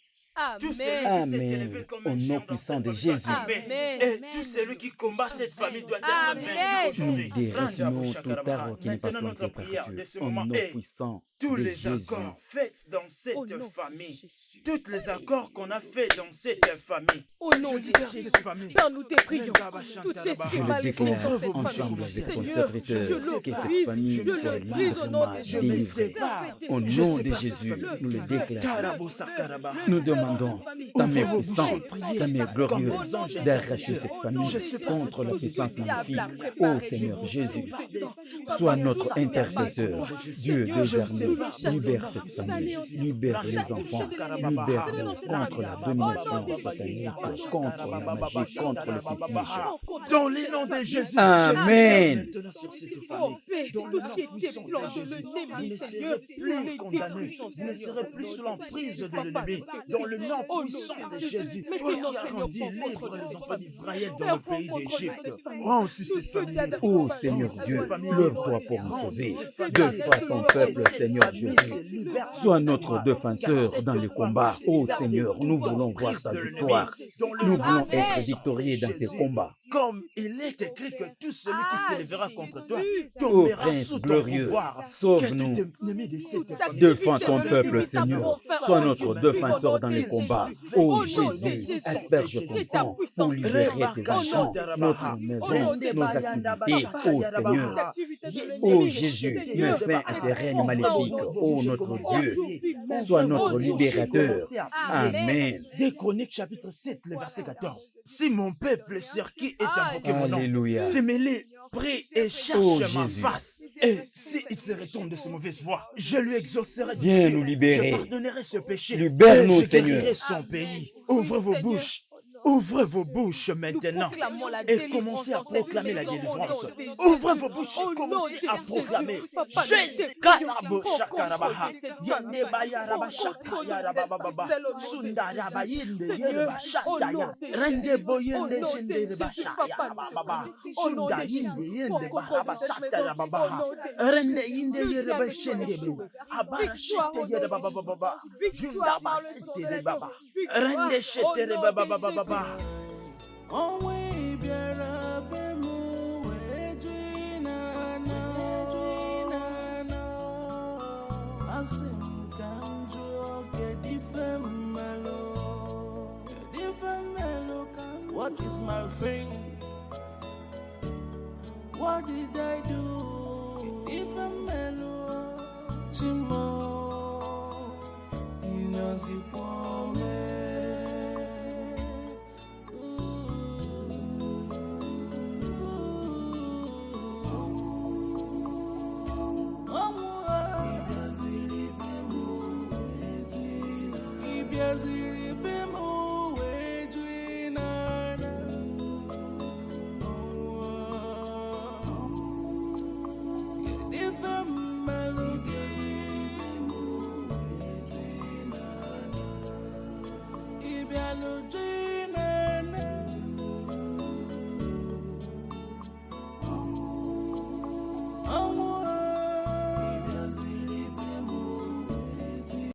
[SPEAKER 3] Tout celui
[SPEAKER 7] Amen.
[SPEAKER 3] qui s'est
[SPEAKER 4] Amen.
[SPEAKER 3] élevé comme
[SPEAKER 4] Au
[SPEAKER 3] un
[SPEAKER 4] nom
[SPEAKER 3] géant dans
[SPEAKER 4] puissant
[SPEAKER 3] cette
[SPEAKER 4] de
[SPEAKER 3] famille doit
[SPEAKER 4] Jésus.
[SPEAKER 3] tomber.
[SPEAKER 7] Amen.
[SPEAKER 3] Et tout celui qui combat cette famille doit être
[SPEAKER 7] Amen.
[SPEAKER 3] vaincu aujourd'hui.
[SPEAKER 4] Nous déracinons tout
[SPEAKER 3] Shakarabaha.
[SPEAKER 4] arbre qui n'est pas
[SPEAKER 3] Maintenant, notre
[SPEAKER 4] planté par
[SPEAKER 3] prière
[SPEAKER 4] Dieu.
[SPEAKER 3] de ce
[SPEAKER 4] Au
[SPEAKER 3] moment
[SPEAKER 4] nom
[SPEAKER 3] est
[SPEAKER 4] puissant
[SPEAKER 3] tous
[SPEAKER 4] de
[SPEAKER 3] les
[SPEAKER 4] Jésus.
[SPEAKER 3] accords faits dans
[SPEAKER 7] Au
[SPEAKER 3] cette
[SPEAKER 7] nom de
[SPEAKER 3] famille.
[SPEAKER 7] Jésus.
[SPEAKER 3] Tous les accords qu'on a faits dans cette famille.
[SPEAKER 7] Au nom
[SPEAKER 3] Je
[SPEAKER 7] de
[SPEAKER 3] libère
[SPEAKER 7] Jésus.
[SPEAKER 3] cette famille.
[SPEAKER 7] Père, nous te prions. Tout
[SPEAKER 4] Je
[SPEAKER 7] esprit
[SPEAKER 4] le
[SPEAKER 7] maléfique
[SPEAKER 4] déclare
[SPEAKER 7] dans cette
[SPEAKER 4] ensemble
[SPEAKER 7] famille.
[SPEAKER 4] avec mon
[SPEAKER 7] Seigneur,
[SPEAKER 4] serviteur
[SPEAKER 7] je le
[SPEAKER 4] que cette
[SPEAKER 7] brise.
[SPEAKER 4] famille
[SPEAKER 7] Je
[SPEAKER 4] soit
[SPEAKER 7] le brise au nom
[SPEAKER 4] librement
[SPEAKER 7] de Jésus.
[SPEAKER 4] délivrée.
[SPEAKER 7] Père, fais
[SPEAKER 4] Au
[SPEAKER 7] descendre
[SPEAKER 4] nom
[SPEAKER 7] cette
[SPEAKER 4] de
[SPEAKER 7] famille.
[SPEAKER 4] Jésus,
[SPEAKER 7] Le
[SPEAKER 4] nous le
[SPEAKER 7] feu,
[SPEAKER 4] déclarons.
[SPEAKER 7] le feu,
[SPEAKER 4] Nous
[SPEAKER 7] le feu
[SPEAKER 4] demandons
[SPEAKER 7] dans cette famille.
[SPEAKER 4] ta main
[SPEAKER 7] Au nom de
[SPEAKER 4] puissante,
[SPEAKER 7] Jésus.
[SPEAKER 4] ta main glorieuse
[SPEAKER 7] Au nom de
[SPEAKER 4] d'arracher
[SPEAKER 7] Jésus.
[SPEAKER 4] cette
[SPEAKER 7] Au nom
[SPEAKER 4] famille
[SPEAKER 7] de Jésus.
[SPEAKER 4] contre la
[SPEAKER 7] Tout ce
[SPEAKER 4] puissance
[SPEAKER 7] que le diable a
[SPEAKER 4] maléfique.
[SPEAKER 7] préparé,
[SPEAKER 4] Ô Seigneur
[SPEAKER 7] je
[SPEAKER 4] Jésus,
[SPEAKER 7] le sais.
[SPEAKER 4] sois
[SPEAKER 7] Papa,
[SPEAKER 4] notre
[SPEAKER 7] tout ce qui n'est pas
[SPEAKER 4] intercesseur.
[SPEAKER 7] toi.
[SPEAKER 4] Dieu
[SPEAKER 7] Seigneur,
[SPEAKER 4] des
[SPEAKER 7] nous
[SPEAKER 4] armées,
[SPEAKER 7] le chassons.
[SPEAKER 4] libère cette
[SPEAKER 7] Nous
[SPEAKER 4] famille,
[SPEAKER 7] anéantissons.
[SPEAKER 4] libère les
[SPEAKER 7] La
[SPEAKER 4] enfants,
[SPEAKER 7] touche de l'ennemi.
[SPEAKER 4] libère-les
[SPEAKER 7] C'est dans cette
[SPEAKER 4] contre la
[SPEAKER 7] famille.
[SPEAKER 4] domination
[SPEAKER 7] Au nom de
[SPEAKER 4] satanique,
[SPEAKER 7] Jésus.
[SPEAKER 4] contre la magie, contre le fétiche.
[SPEAKER 3] Dans les noms de Jésus,
[SPEAKER 4] Amen.
[SPEAKER 3] je maintenant sur cette
[SPEAKER 7] Oh,
[SPEAKER 3] famille.
[SPEAKER 7] Père,
[SPEAKER 3] Dans
[SPEAKER 7] tout
[SPEAKER 3] le
[SPEAKER 7] ce
[SPEAKER 3] nom
[SPEAKER 7] qui était
[SPEAKER 3] puissant
[SPEAKER 7] plan
[SPEAKER 3] de
[SPEAKER 7] de
[SPEAKER 3] Jésus, vous
[SPEAKER 7] l'ennemi,
[SPEAKER 3] ne
[SPEAKER 7] Seigneur,
[SPEAKER 3] serez
[SPEAKER 7] nous
[SPEAKER 3] plus
[SPEAKER 7] les
[SPEAKER 3] condamnés,
[SPEAKER 7] détruisons,
[SPEAKER 3] vous ne
[SPEAKER 7] Seigneur.
[SPEAKER 3] serez plus sous l'emprise de
[SPEAKER 7] Papa,
[SPEAKER 3] l'ennemi. Dans le nom
[SPEAKER 7] au nom
[SPEAKER 3] puissant
[SPEAKER 7] de
[SPEAKER 3] de
[SPEAKER 7] Jésus.
[SPEAKER 3] Jésus,
[SPEAKER 7] Mais
[SPEAKER 3] toi
[SPEAKER 7] non,
[SPEAKER 3] qui as
[SPEAKER 7] Seigneur,
[SPEAKER 3] rendu
[SPEAKER 7] prends
[SPEAKER 3] libre
[SPEAKER 7] contrôle de
[SPEAKER 3] les
[SPEAKER 7] cette
[SPEAKER 3] enfants
[SPEAKER 7] famille.
[SPEAKER 3] d'Israël dans
[SPEAKER 7] Père,
[SPEAKER 3] le
[SPEAKER 7] prends
[SPEAKER 3] pays
[SPEAKER 7] contrôle de
[SPEAKER 3] d'Égypte.
[SPEAKER 7] cette famille.
[SPEAKER 3] Rends aussi
[SPEAKER 7] Tout
[SPEAKER 3] cette
[SPEAKER 7] ce que tu as
[SPEAKER 3] famille.
[SPEAKER 7] donné
[SPEAKER 4] Ô
[SPEAKER 7] au
[SPEAKER 4] Seigneur
[SPEAKER 7] Père,
[SPEAKER 4] Dieu,
[SPEAKER 7] à toi,
[SPEAKER 4] lève-toi pour nous sauver. Deux fois ton peuple, Seigneur Jésus. Sois notre défenseur dans les combats. Ô Seigneur, nous voulons voir ta victoire. Nous voulons être victorieux dans ces combats.
[SPEAKER 3] Comme il est écrit que tout celui qui s'élèvera contre toi
[SPEAKER 4] Ô
[SPEAKER 3] tombera
[SPEAKER 4] Prince
[SPEAKER 3] sous ton
[SPEAKER 4] glorieux,
[SPEAKER 3] pouvoir. Que
[SPEAKER 4] sauve-nous.
[SPEAKER 3] tout ennemi de cette famille.
[SPEAKER 4] Défends ton peuple, Seigneur. Sois notre défenseur dans les combats. Ô Jésus, asperge ton sang pour libérer tes enfants, notre maison, nos activités. Ô Seigneur, ô Jésus, mets fin à ces règnes maléfiques. Ô notre Dieu, sois notre libérateur. Amen.
[SPEAKER 3] Des Chroniques chapitre 7, le verset 14. Si mon peuple sur qui est invoqué mon nom
[SPEAKER 4] Alléluia.
[SPEAKER 3] s'est mêlé Prie et cherche
[SPEAKER 4] Oh,
[SPEAKER 3] ma
[SPEAKER 4] Jésus.
[SPEAKER 3] face. Et s'il se retourne de ses mauvaises voies, je lui exaucerai du
[SPEAKER 4] Viens
[SPEAKER 3] ciel.
[SPEAKER 4] nous libérer.
[SPEAKER 3] Je pardonnerai ce péché.
[SPEAKER 4] Libère-nous,
[SPEAKER 3] et je guérirai
[SPEAKER 4] Seigneur.
[SPEAKER 3] son pays. Ouvrez vos bouches. Ouvrez vos bouches maintenant et commencez à proclamer la délivrance. Ouvrez vos bouches et commencez à proclamer. Jésus, Karabo Shakarabaha, Yende Bayaraba Shakaya Baba, Sundaraba Yende Yerba Shataya, Rende Boyende Jende Bashaya Baba, Sunda Yende Yende Baraba Shataya Baba, Rende Yende Yerba Shende, Abara Shete Yerba Baba, Junda Basite Baba, Rende Shete Baba.
[SPEAKER 11] What is my faith? What did I do? Even mellow, Chimo, Yes,